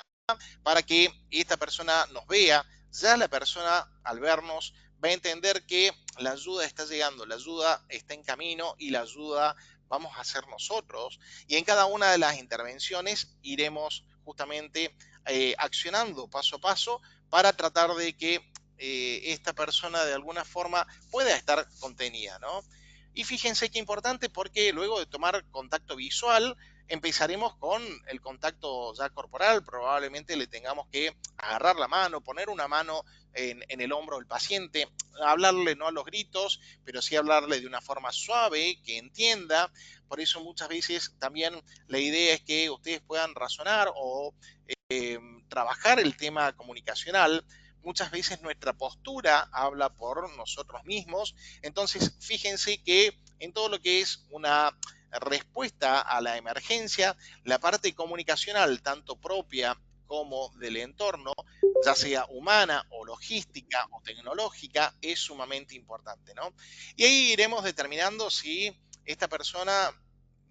para que esta persona nos vea. Ya la persona al vernos va a entender que la ayuda está llegando, la ayuda está en camino y la ayuda vamos a hacer nosotros. Y en cada una de las intervenciones iremos justamente accionando paso a paso para tratar de que esta persona de alguna forma pueda estar contenida, ¿no? Y fíjense qué importante porque luego de tomar contacto visual, empezaremos con el contacto ya corporal. Probablemente le tengamos que agarrar la mano, poner una mano en el hombro del paciente, hablarle no a los gritos, pero sí hablarle de una forma suave, que entienda. Por eso muchas veces también la idea es que ustedes puedan razonar o trabajar el tema comunicacional. Muchas veces nuestra postura habla por nosotros mismos. Entonces, fíjense que en todo lo que es una respuesta a la emergencia, la parte comunicacional, tanto propia como del entorno, ya sea humana o logística o tecnológica, es sumamente importante, ¿no? Y ahí iremos determinando si esta persona,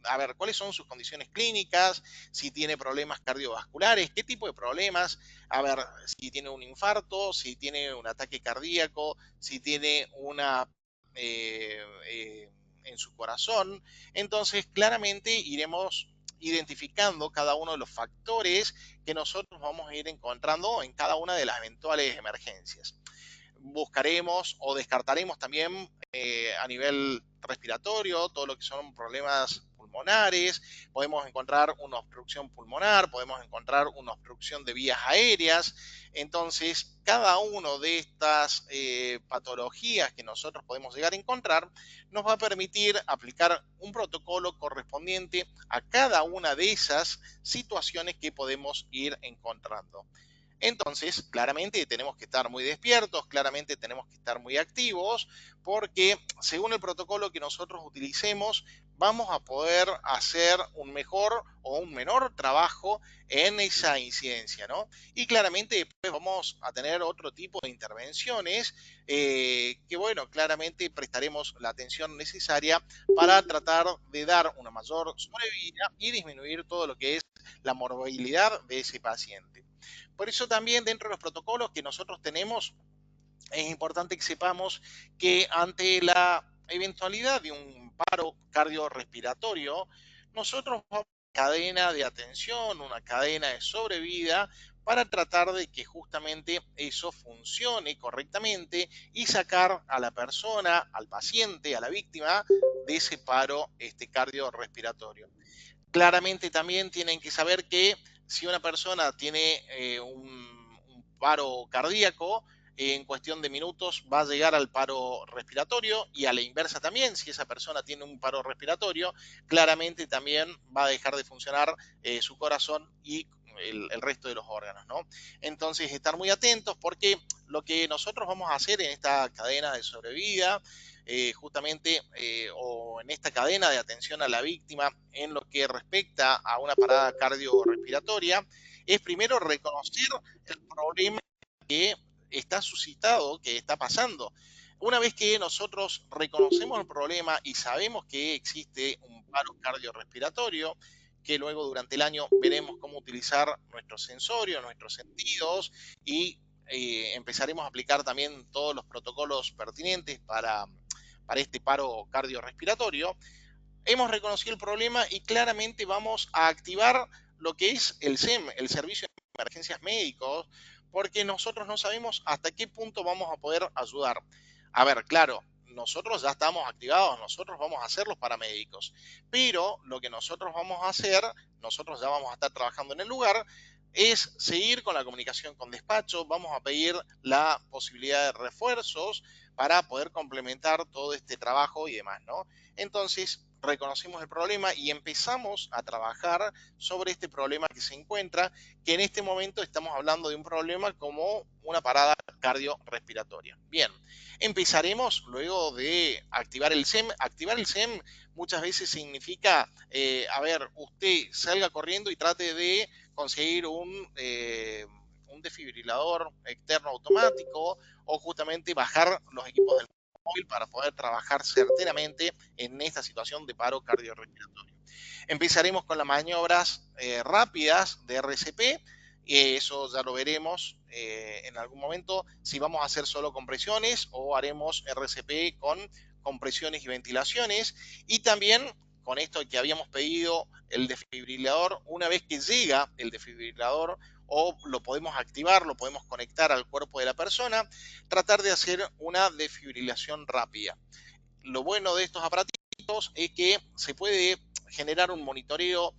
a ver, cuáles son sus condiciones clínicas, si tiene problemas cardiovasculares, qué tipo de problemas, a ver, si tiene un infarto, si tiene un ataque cardíaco, si tiene una en su corazón. Entonces, claramente iremos identificando cada uno de los factores que nosotros vamos a ir encontrando en cada una de las eventuales emergencias. Buscaremos o descartaremos también a nivel respiratorio todo lo que son problemas pulmonares, podemos encontrar una obstrucción pulmonar, podemos encontrar una obstrucción de vías aéreas. Entonces, cada una de estas patologías que nosotros podemos llegar a encontrar nos va a permitir aplicar un protocolo correspondiente a cada una de esas situaciones que podemos ir encontrando. Entonces, claramente tenemos que estar muy despiertos, claramente tenemos que estar muy activos, porque según el protocolo que nosotros utilicemos, vamos a poder hacer un mejor o un menor trabajo en esa incidencia, ¿no? Y claramente después vamos a tener otro tipo de intervenciones que, bueno, claramente prestaremos la atención necesaria para tratar de dar una mayor sobrevida y disminuir todo lo que es la morbilidad de ese paciente. Por eso también dentro de los protocolos que nosotros tenemos es importante que sepamos que ante la eventualidad de un paro cardiorrespiratorio, nosotros vamos a una cadena de atención, una cadena de sobrevida para tratar de que justamente eso funcione correctamente y sacar a la persona, al paciente, a la víctima de ese paro cardiorrespiratorio. Claramente también tienen que saber que si una persona tiene un paro cardíaco, en cuestión de minutos va a llegar al paro respiratorio y a la inversa también, si esa persona tiene un paro respiratorio, claramente también va a dejar de funcionar su corazón y el resto de los órganos, ¿no? Entonces, estar muy atentos porque lo que nosotros vamos a hacer en esta cadena de sobrevida justamente o en esta cadena de atención a la víctima en lo que respecta a una parada cardiorrespiratoria es primero reconocer el problema que está suscitado, que está pasando. Una vez que nosotros reconocemos el problema y sabemos que existe un paro cardiorrespiratorio, que luego durante el año veremos cómo utilizar nuestros sensorios, nuestros sentidos y empezaremos a aplicar también todos los protocolos pertinentes para este paro cardiorrespiratorio, hemos reconocido el problema y claramente vamos a activar lo que es el SEM, el Servicio de Emergencias Médicos, porque nosotros no sabemos hasta qué punto vamos a poder ayudar. A ver, claro, nosotros ya estamos activados, nosotros vamos a ser los paramédicos, pero lo que nosotros vamos a hacer, nosotros ya vamos a estar trabajando en el lugar, es seguir con la comunicación con despacho, vamos a pedir la posibilidad de refuerzos para poder complementar todo este trabajo y demás, ¿no? Entonces, reconocimos el problema y empezamos a trabajar sobre este problema que se encuentra, que en este momento estamos hablando de un problema como una parada cardiorrespiratoria. Bien, empezaremos luego de activar el SEM. Activar el SEM muchas veces significa, a ver, usted salga corriendo y trate de conseguir un desfibrilador externo automático o justamente bajar los equipos del móvil para poder trabajar certeramente en esta situación de paro cardiorrespiratorio. Empezaremos con las maniobras rápidas de RCP, eso ya lo veremos en algún momento, si vamos a hacer solo compresiones o haremos RCP con compresiones y ventilaciones, y también con esto que habíamos pedido el desfibrilador, una vez que llega el desfibrilador o lo podemos activar, lo podemos conectar al cuerpo de la persona, tratar de hacer una desfibrilación rápida. Lo bueno de estos aparatitos es que se puede generar un monitoreo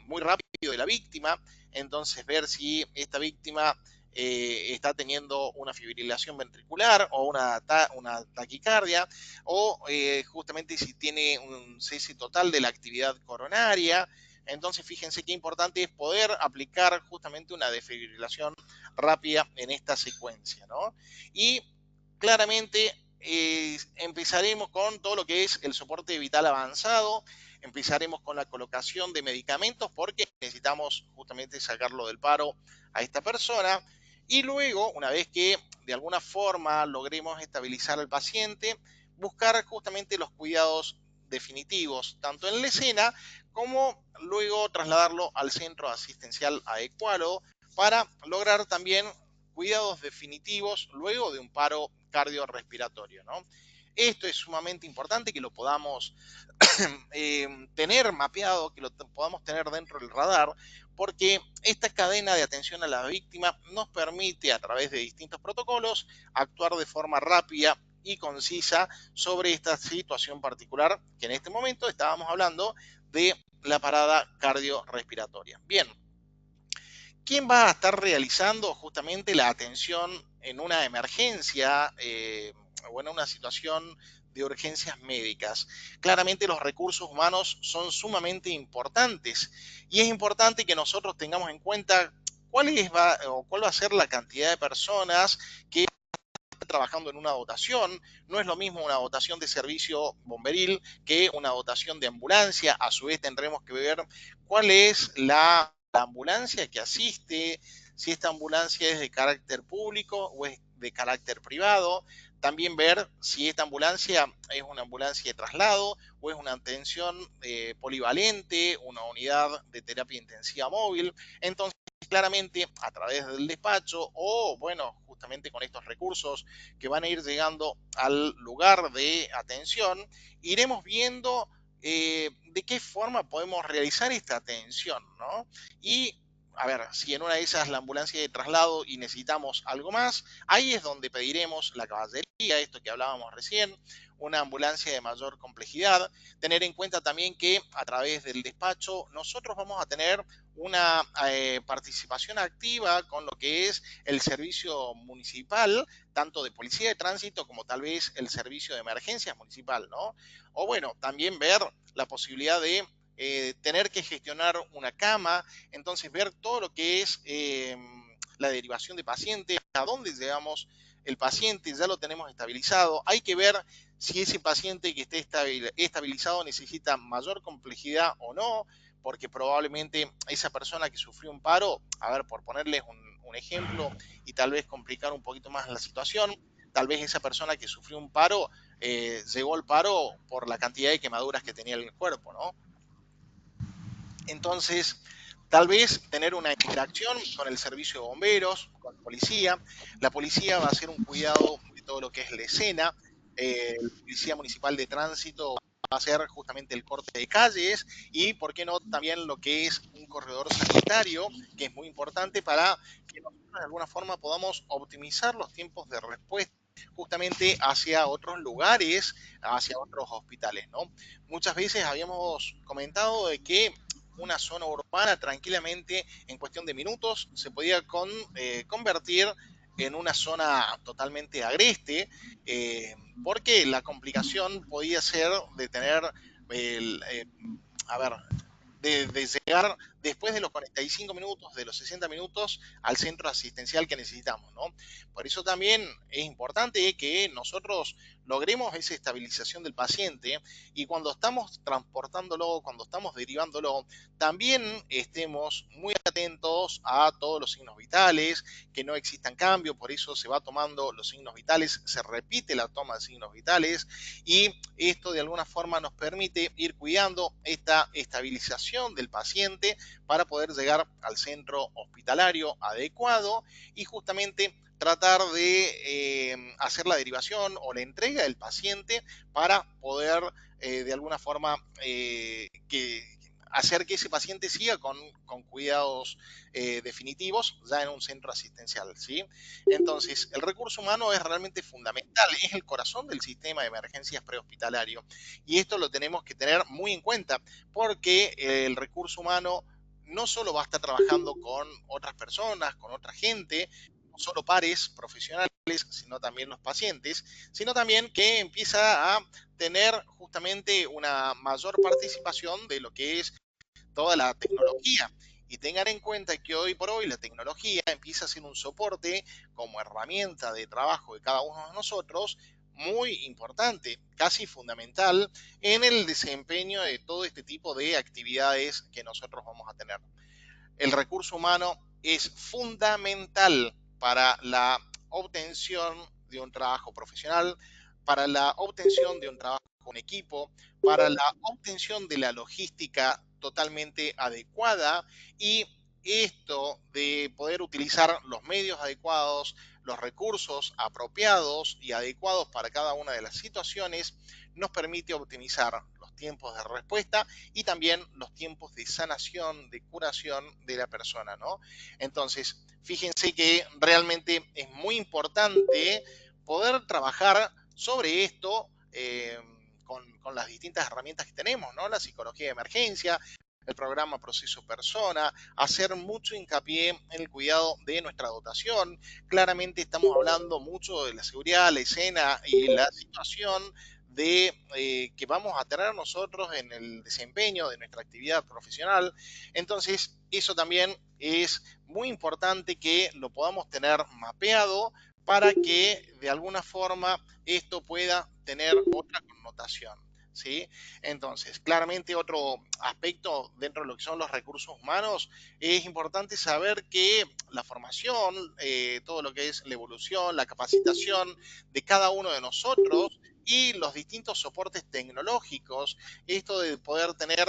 muy rápido de la víctima, entonces ver si esta víctima está teniendo una fibrilación ventricular o una taquicardia, o justamente si tiene un cese total de la actividad coronaria. Entonces, fíjense qué importante es poder aplicar justamente una desfibrilación rápida en esta secuencia, ¿no? Y claramente empezaremos con todo lo que es el soporte vital avanzado, empezaremos con la colocación de medicamentos porque necesitamos justamente sacarlo del paro a esta persona, y luego, una vez que de alguna forma logremos estabilizar al paciente, buscar justamente los cuidados definitivos, tanto en la escena como luego trasladarlo al centro asistencial adecuado para lograr también cuidados definitivos luego de un paro cardiorrespiratorio, ¿no? Esto es sumamente importante que lo podamos tener mapeado, que lo podamos tener dentro del radar, porque esta cadena de atención a la víctima nos permite a través de distintos protocolos actuar de forma rápida y concisa sobre esta situación particular, que en este momento estábamos hablando de la parada cardiorrespiratoria. Bien, ¿quién va a estar realizando justamente la atención en una emergencia o en una situación de urgencias médicas? Claramente los recursos humanos son sumamente importantes y es importante que nosotros tengamos en cuenta cuál va a ser la cantidad de personas que están trabajando en una dotación. No es lo mismo una dotación de servicio bomberil que una dotación de ambulancia. A su vez tendremos que ver cuál es la ambulancia que asiste, si esta ambulancia es de carácter público o es de carácter privado. También ver si esta ambulancia es una ambulancia de traslado o es una atención polivalente, una unidad de terapia intensiva móvil. Entonces, claramente a través del despacho o, bueno, justamente con estos recursos que van a ir llegando al lugar de atención, iremos viendo de qué forma podemos realizar esta atención, ¿no? Y a ver, si en una de esas la ambulancia de traslado y necesitamos algo más, ahí es donde pediremos la caballería, esto que hablábamos recién, una ambulancia de mayor complejidad. Tener en cuenta también que a través del despacho nosotros vamos a tener una participación activa con lo que es el servicio municipal, tanto de policía de tránsito como tal vez el servicio de emergencias municipal, ¿no? O bueno, también ver la posibilidad de tener que gestionar una cama, entonces ver todo lo que es la derivación de pacientes, a dónde llegamos el paciente, ya lo tenemos estabilizado, hay que ver si ese paciente que esté estabilizado necesita mayor complejidad o no, porque probablemente esa persona que sufrió un paro, a ver, por ponerles un ejemplo y tal vez complicar un poquito más la situación, tal vez esa persona que sufrió un paro llegó al paro por la cantidad de quemaduras que tenía en el cuerpo, ¿no? Entonces, tal vez tener una interacción con el servicio de bomberos, con la policía va a hacer un cuidado de todo lo que es la escena, el policía municipal de tránsito a ser justamente el corte de calles y, por qué no, también lo que es un corredor sanitario, que es muy importante para que nosotros de alguna forma podamos optimizar los tiempos de respuesta justamente hacia otros lugares, hacia otros hospitales, ¿no? Muchas veces habíamos comentado de que una zona urbana tranquilamente en cuestión de minutos se podía convertir en una zona totalmente agreste, porque la complicación podía ser de tener el, a ver, de llegar después de los 45 minutos, de los 60 minutos, al centro asistencial que necesitamos, ¿no? Por eso también es importante que nosotros logremos esa estabilización del paciente y cuando estamos transportándolo, cuando estamos derivándolo, también estemos muy atentos a todos los signos vitales, que no existan cambios, por eso se va tomando los signos vitales, se repite la toma de signos vitales y esto de alguna forma nos permite ir cuidando esta estabilización del paciente para poder llegar al centro hospitalario adecuado y justamente tratar de hacer la derivación o la entrega del paciente para poder de alguna forma hacer que ese paciente siga con cuidados definitivos ya en un centro asistencial, ¿sí? Entonces, el recurso humano es realmente fundamental, es el corazón del sistema de emergencias prehospitalario y esto lo tenemos que tener muy en cuenta porque el recurso humano no solo va a estar trabajando con otras personas, con otra gente, no solo pares profesionales, sino también los pacientes, sino también que empieza a tener justamente una mayor participación de lo que es toda la tecnología. Y tengan en cuenta que hoy por hoy la tecnología empieza a ser un soporte como herramienta de trabajo de cada uno de nosotros muy importante, casi fundamental en el desempeño de todo este tipo de actividades que nosotros vamos a tener. El recurso humano es fundamental para la obtención de un trabajo profesional, para la obtención de un trabajo con equipo, para la obtención de la logística totalmente adecuada y esto de poder utilizar los medios adecuados, los recursos apropiados y adecuados para cada una de las situaciones, nos permite optimizar los tiempos de respuesta y también los tiempos de sanación, de curación de la persona, ¿no? Entonces, fíjense que realmente es muy importante poder trabajar sobre esto con las distintas herramientas que tenemos, ¿no? La psicología de emergencia, el programa Proceso Persona, hacer mucho hincapié en el cuidado de nuestra dotación. Claramente estamos hablando mucho de la seguridad, la escena y la situación de que vamos a tener nosotros en el desempeño de nuestra actividad profesional. Entonces, eso también es muy importante que lo podamos tener mapeado para que de alguna forma esto pueda tener otra connotación, ¿sí? Entonces, claramente otro aspecto dentro de lo que son los recursos humanos, es importante saber que la formación, todo lo que es la evolución, la capacitación de cada uno de nosotros y los distintos soportes tecnológicos, esto de poder tener,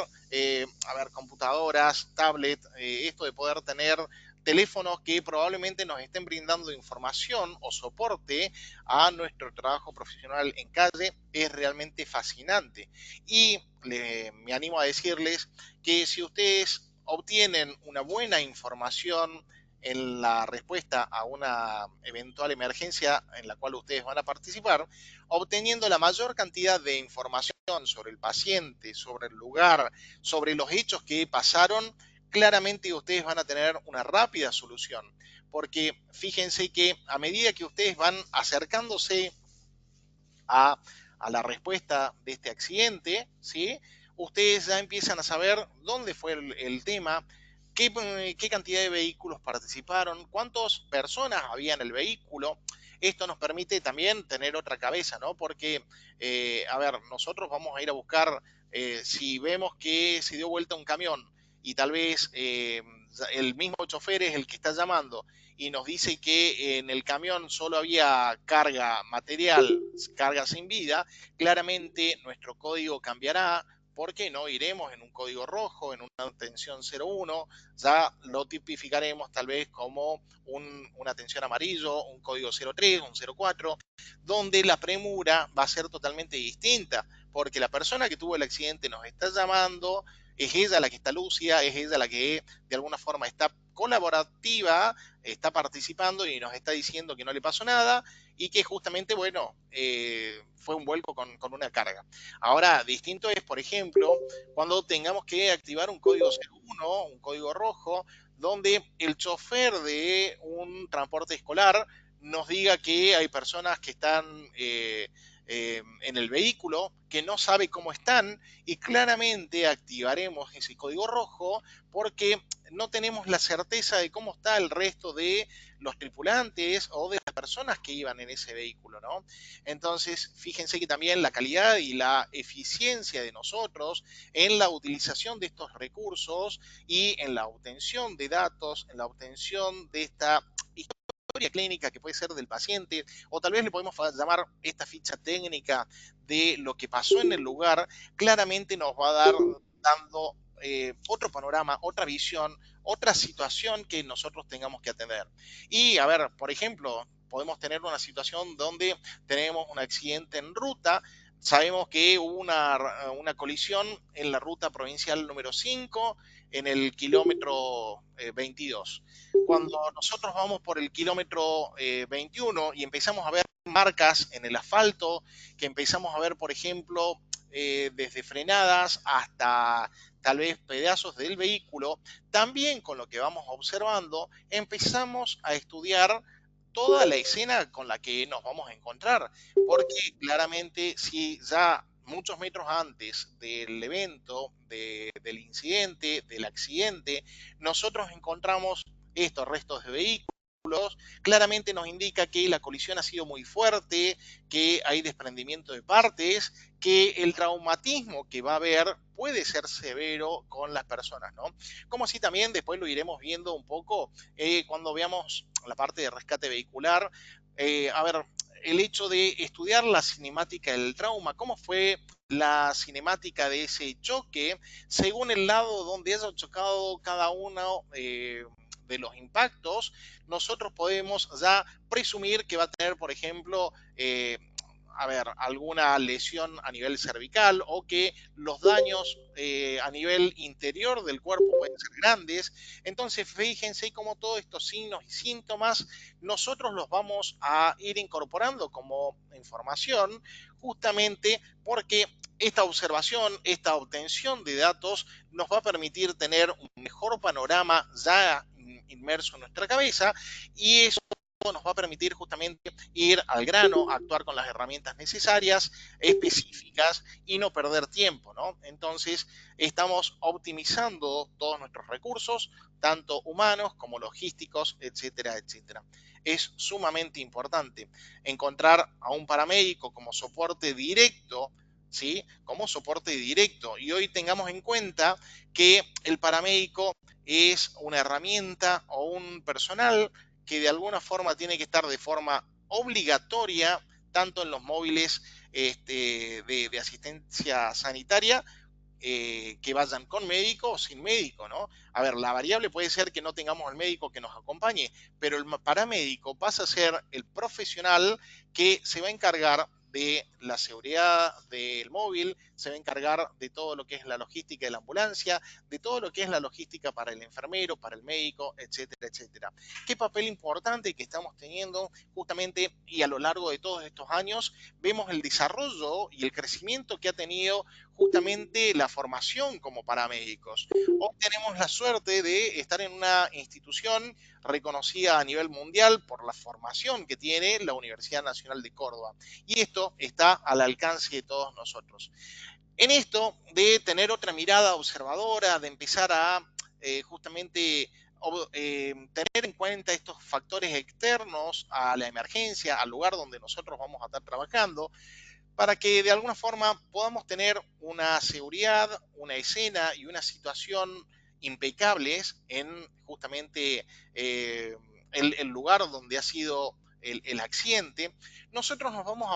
computadoras, tablets, esto de poder tener teléfonos que probablemente nos estén brindando información o soporte a nuestro trabajo profesional en calle es realmente fascinante. Y me animo a decirles que si ustedes obtienen una buena información en la respuesta a una eventual emergencia en la cual ustedes van a participar, obteniendo la mayor cantidad de información sobre el paciente, sobre el lugar, sobre los hechos que pasaron, claramente ustedes van a tener una rápida solución. Porque fíjense que a medida que ustedes van acercándose a la respuesta de este accidente, ¿sí? Ustedes ya empiezan a saber dónde fue el tema, qué cantidad de vehículos participaron, cuántas personas había en el vehículo. Esto nos permite también tener otra cabeza, ¿no? Porque, nosotros vamos a ir a buscar, si vemos que se dio vuelta un camión y tal vez el mismo chofer es el que está llamando y nos dice que en el camión solo había carga material, carga sin vida, claramente nuestro código cambiará. ¿Por qué no? Iremos en un código rojo, en una atención 01, ya lo tipificaremos tal vez como una atención amarillo, un código 03, un 04, donde la premura va a ser totalmente distinta. porque la persona que tuvo el accidente nos está llamando, es ella la que está lúcida, es ella la que de alguna forma está colaborativa, está participando y nos está diciendo que no le pasó nada y que justamente, bueno, fue un vuelco con una carga. Ahora, distinto es, por ejemplo, cuando tengamos que activar un código 01, un código rojo, donde el chofer de un transporte escolar nos diga que hay personas que están en el vehículo, que no sabe cómo están, y claramente activaremos ese código rojo porque no tenemos la certeza de cómo está el resto de los tripulantes o de las personas que iban en ese vehículo, ¿no? Entonces, fíjense que también la calidad y la eficiencia de nosotros en la utilización de estos recursos y en la obtención de datos, en la obtención de esta historia clínica que puede ser del paciente, o tal vez le podemos llamar esta ficha técnica de lo que pasó en el lugar, claramente nos va a dar dando otro panorama, otra visión, otra situación que nosotros tengamos que atender. Y a ver, por ejemplo, podemos tener una situación donde tenemos un accidente en ruta. Sabemos que hubo una colisión en la ruta provincial número 5 en el kilómetro 22. Cuando nosotros vamos por el kilómetro 21 y empezamos a ver marcas en el asfalto, que empezamos a ver, por ejemplo, desde frenadas hasta tal vez pedazos del vehículo, también con lo que vamos observando, empezamos a estudiar toda la escena con la que nos vamos a encontrar, porque claramente si ya muchos metros antes del evento, del incidente, del accidente, nosotros encontramos estos restos de vehículos, claramente nos indica que la colisión ha sido muy fuerte, que hay desprendimiento de partes, que el traumatismo que va a haber puede ser severo con las personas, ¿no? Como si también después lo iremos viendo un poco cuando veamos la parte de rescate vehicular. A ver, el hecho de estudiar la cinemática del trauma, cómo fue la cinemática de ese choque, según el lado donde haya chocado cada uno de los impactos, nosotros podemos ya presumir que va a tener, por ejemplo, a ver, alguna lesión a nivel cervical o que los daños a nivel interior del cuerpo pueden ser grandes. Entonces, fíjense cómo todos estos signos y síntomas nosotros los vamos a ir incorporando como información justamente porque esta observación, esta obtención de datos nos va a permitir tener un mejor panorama ya inmerso en nuestra cabeza y eso nos va a permitir justamente ir al grano, actuar con las herramientas necesarias, específicas y no perder tiempo, ¿no? Entonces, estamos optimizando todos nuestros recursos, tanto humanos como logísticos, etcétera, etcétera. Es sumamente importante encontrar a un paramédico como soporte directo, ¿sí? Como soporte directo. Y hoy tengamos en cuenta que el paramédico es una herramienta o un personal que de alguna forma tiene que estar de forma obligatoria, tanto en los móviles de asistencia sanitaria, que vayan con médico o sin médico, ¿no? A ver, la variable puede ser que no tengamos al médico que nos acompañe, pero el paramédico pasa a ser el profesional que se va a encargar de la seguridad del móvil, se va a encargar de todo lo que es la logística de la ambulancia, de todo lo que es la logística para el enfermero, para el médico, etcétera, etcétera. Qué papel importante que estamos teniendo justamente y a lo largo de todos estos años vemos el desarrollo y el crecimiento que ha tenido justamente la formación como paramédicos. Hoy tenemos la suerte de estar en una institución reconocida a nivel mundial por la formación que tiene la Universidad Nacional de Córdoba. Y esto está al alcance de todos nosotros. En esto de tener otra mirada observadora, de empezar a justamente tener en cuenta estos factores externos a la emergencia, al lugar donde nosotros vamos a estar trabajando, para que de alguna forma podamos tener una seguridad, una escena y una situación impecables en justamente el lugar donde ha sido el accidente, nosotros nos vamos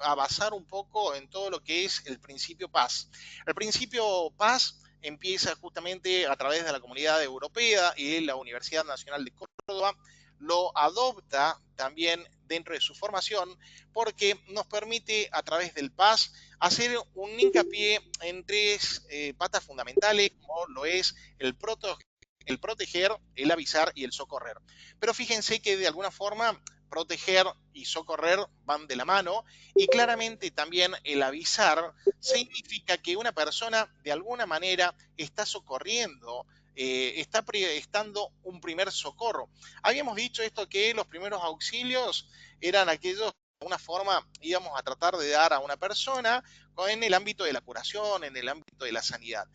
a basar un poco en todo lo que es el principio PAS. El principio PAS empieza justamente a través de la Comunidad Europea y la Universidad Nacional de Córdoba, lo adopta también dentro de su formación, porque nos permite a través del PAS hacer un hincapié en tres patas fundamentales, como lo es el proteger, el avisar y el socorrer. Pero fíjense que de alguna forma proteger y socorrer van de la mano, y claramente también el avisar significa que una persona de alguna manera está socorriendo, está prestando un primer socorro. Habíamos dicho esto, que los primeros auxilios eran aquellos de alguna forma íbamos a tratar de dar a una persona en el ámbito de la curación, en el ámbito de la sanidad.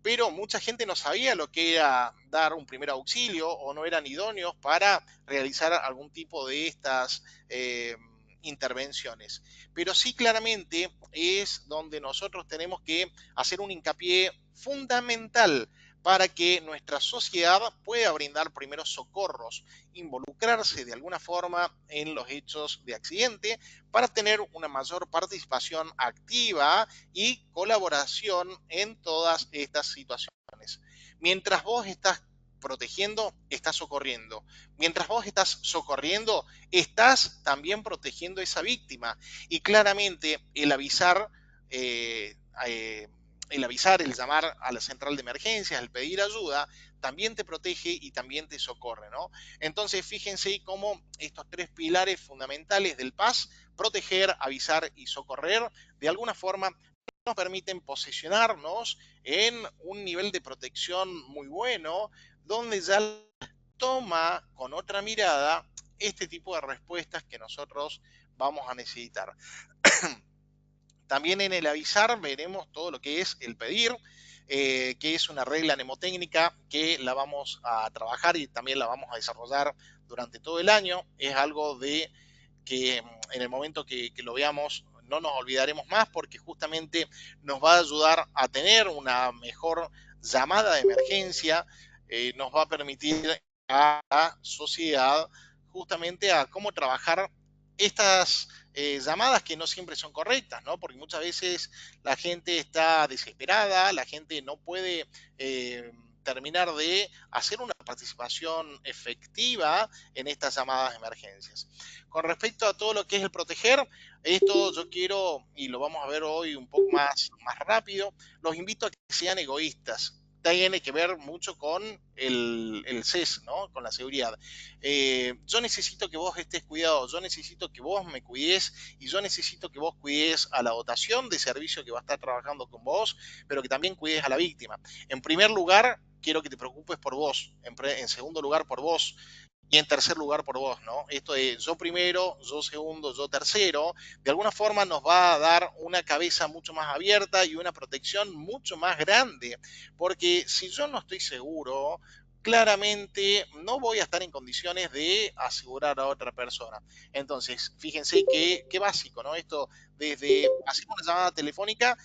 Pero mucha gente no sabía lo que era dar un primer auxilio, o no eran idóneos para realizar algún tipo de estas intervenciones. Pero sí, claramente es donde nosotros tenemos que hacer un hincapié fundamental para que nuestra sociedad pueda brindar primeros socorros, involucrarse de alguna forma en los hechos de accidente para tener una mayor participación activa y colaboración en todas estas situaciones. Mientras vos estás protegiendo, estás socorriendo. Mientras vos estás socorriendo, estás también protegiendo a esa víctima. Y claramente eh, eh, el avisar, el llamar a la central de emergencias, el pedir ayuda, también te protege y también te socorre, ¿no? Entonces, fíjense cómo estos tres pilares fundamentales del PAS, proteger, avisar y socorrer, de alguna forma nos permiten posicionarnos en un nivel de protección muy bueno, donde ya toma con otra mirada este tipo de respuestas que nosotros vamos a necesitar. También en el avisar veremos todo lo que es el pedir, que es una regla mnemotécnica que la vamos a trabajar y también la vamos a desarrollar durante todo el año. Es algo de que en el momento que lo veamos no nos olvidaremos más, porque justamente nos va a ayudar a tener una mejor llamada de emergencia, nos va a permitir a la sociedad justamente a cómo trabajar estas llamadas que no siempre son correctas, ¿no? Porque muchas veces la gente está desesperada, la gente no puede terminar de hacer una participación efectiva en estas llamadas de emergencias. Con respecto a todo lo que es el proteger, esto yo quiero, y lo vamos a ver hoy un poco más rápido, los invito a que sean egoístas. Tiene que ver mucho con el CES, ¿no? Con la seguridad. Yo necesito que vos estés cuidado, yo necesito que vos me cuides, y yo necesito que vos cuides a la dotación de servicio que va a estar trabajando con vos, pero que también cuides a la víctima. En primer lugar, quiero que te preocupes por vos. En segundo lugar, por vos. Y en tercer lugar, por vos, ¿no? Esto de yo primero, yo segundo, yo tercero, de alguna forma nos va a dar una cabeza mucho más abierta y una protección mucho más grande, porque si yo no estoy seguro, claramente no voy a estar en condiciones de asegurar a otra persona. Entonces, fíjense qué básico, ¿no? Esto, desde hacer una llamada telefónica,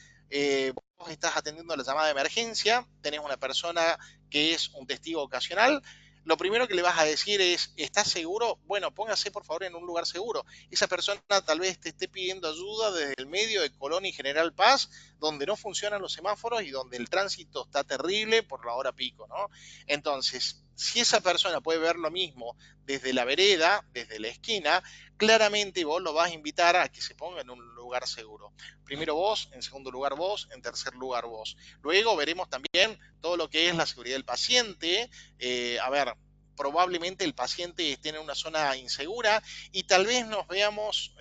vos estás atendiendo la llamada de emergencia, tenés una persona que es un testigo ocasional. Lo primero que le vas a decir es, ¿estás seguro? Bueno, póngase por favor en un lugar seguro. Esa persona tal vez te esté pidiendo ayuda desde el medio de Colón y General Paz, donde no funcionan los semáforos y donde el tránsito está terrible por la hora pico, ¿no? Entonces, si esa persona puede ver lo mismo desde la vereda, desde la esquina, claramente vos lo vas a invitar a que se ponga en un lugar seguro. Primero vos, en segundo lugar vos, en tercer lugar vos. Luego veremos también todo lo que es la seguridad del paciente. A ver, probablemente el paciente esté en una zona insegura y tal vez nos veamos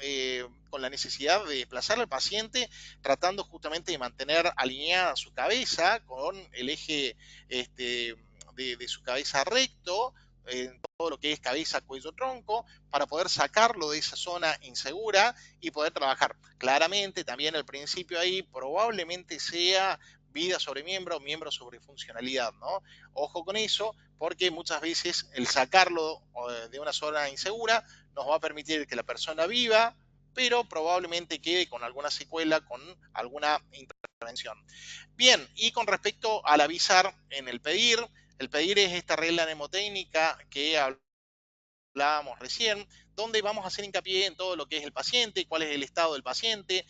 con la necesidad de desplazar al paciente, tratando justamente de mantener alineada su cabeza con el eje de su cabeza recto, en todo lo que es cabeza, cuello, tronco, para poder sacarlo de esa zona insegura y poder trabajar. Claramente también al principio ahí probablemente sea vida sobre miembro, miembro sobre funcionalidad, ¿no? Ojo con eso, porque muchas veces el sacarlo de una zona insegura nos va a permitir que la persona viva, pero probablemente quede con alguna secuela, con alguna intervención. Bien, y con respecto al avisar en el pedir es esta regla mnemotécnica que hablábamos recién, donde vamos a hacer hincapié en todo lo que es el paciente, cuál es el estado del paciente,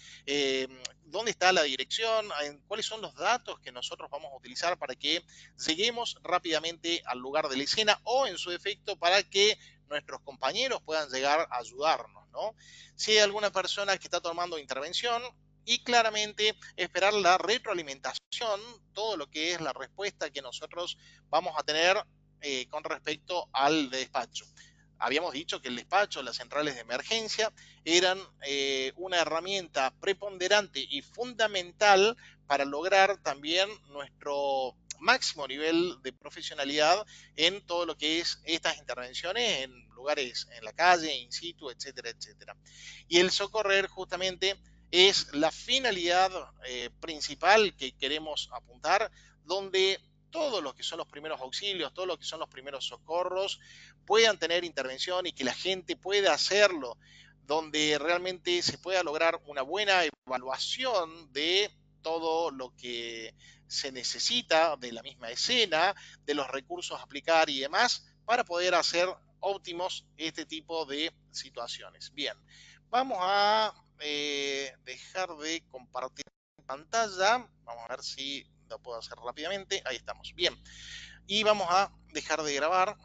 dónde está la dirección, cuáles son los datos que nosotros vamos a utilizar para que lleguemos rápidamente al lugar de la escena, o en su defecto para que nuestros compañeros puedan llegar a ayudarnos, ¿no? Si hay alguna persona que está tomando intervención, y claramente esperar la retroalimentación, todo lo que es la respuesta que nosotros vamos a tener con respecto al despacho. Habíamos dicho que el despacho, las centrales de emergencia, eran una herramienta preponderante y fundamental para lograr también nuestro máximo nivel de profesionalidad en todo lo que es estas intervenciones en lugares en la calle, in situ, etcétera, etcétera. Y el socorrer justamente es la finalidad principal que queremos apuntar, donde todos los que son los primeros auxilios, todos los que son los primeros socorros, puedan tener intervención y que la gente pueda hacerlo, donde realmente se pueda lograr una buena evaluación de todo lo que se necesita de la misma escena, de los recursos a aplicar y demás, para poder hacer óptimos este tipo de situaciones. Bien, vamos a dejar de compartir pantalla. Vamos a ver si lo puedo hacer rápidamente. Ahí estamos. Bien. Y vamos a dejar de grabar.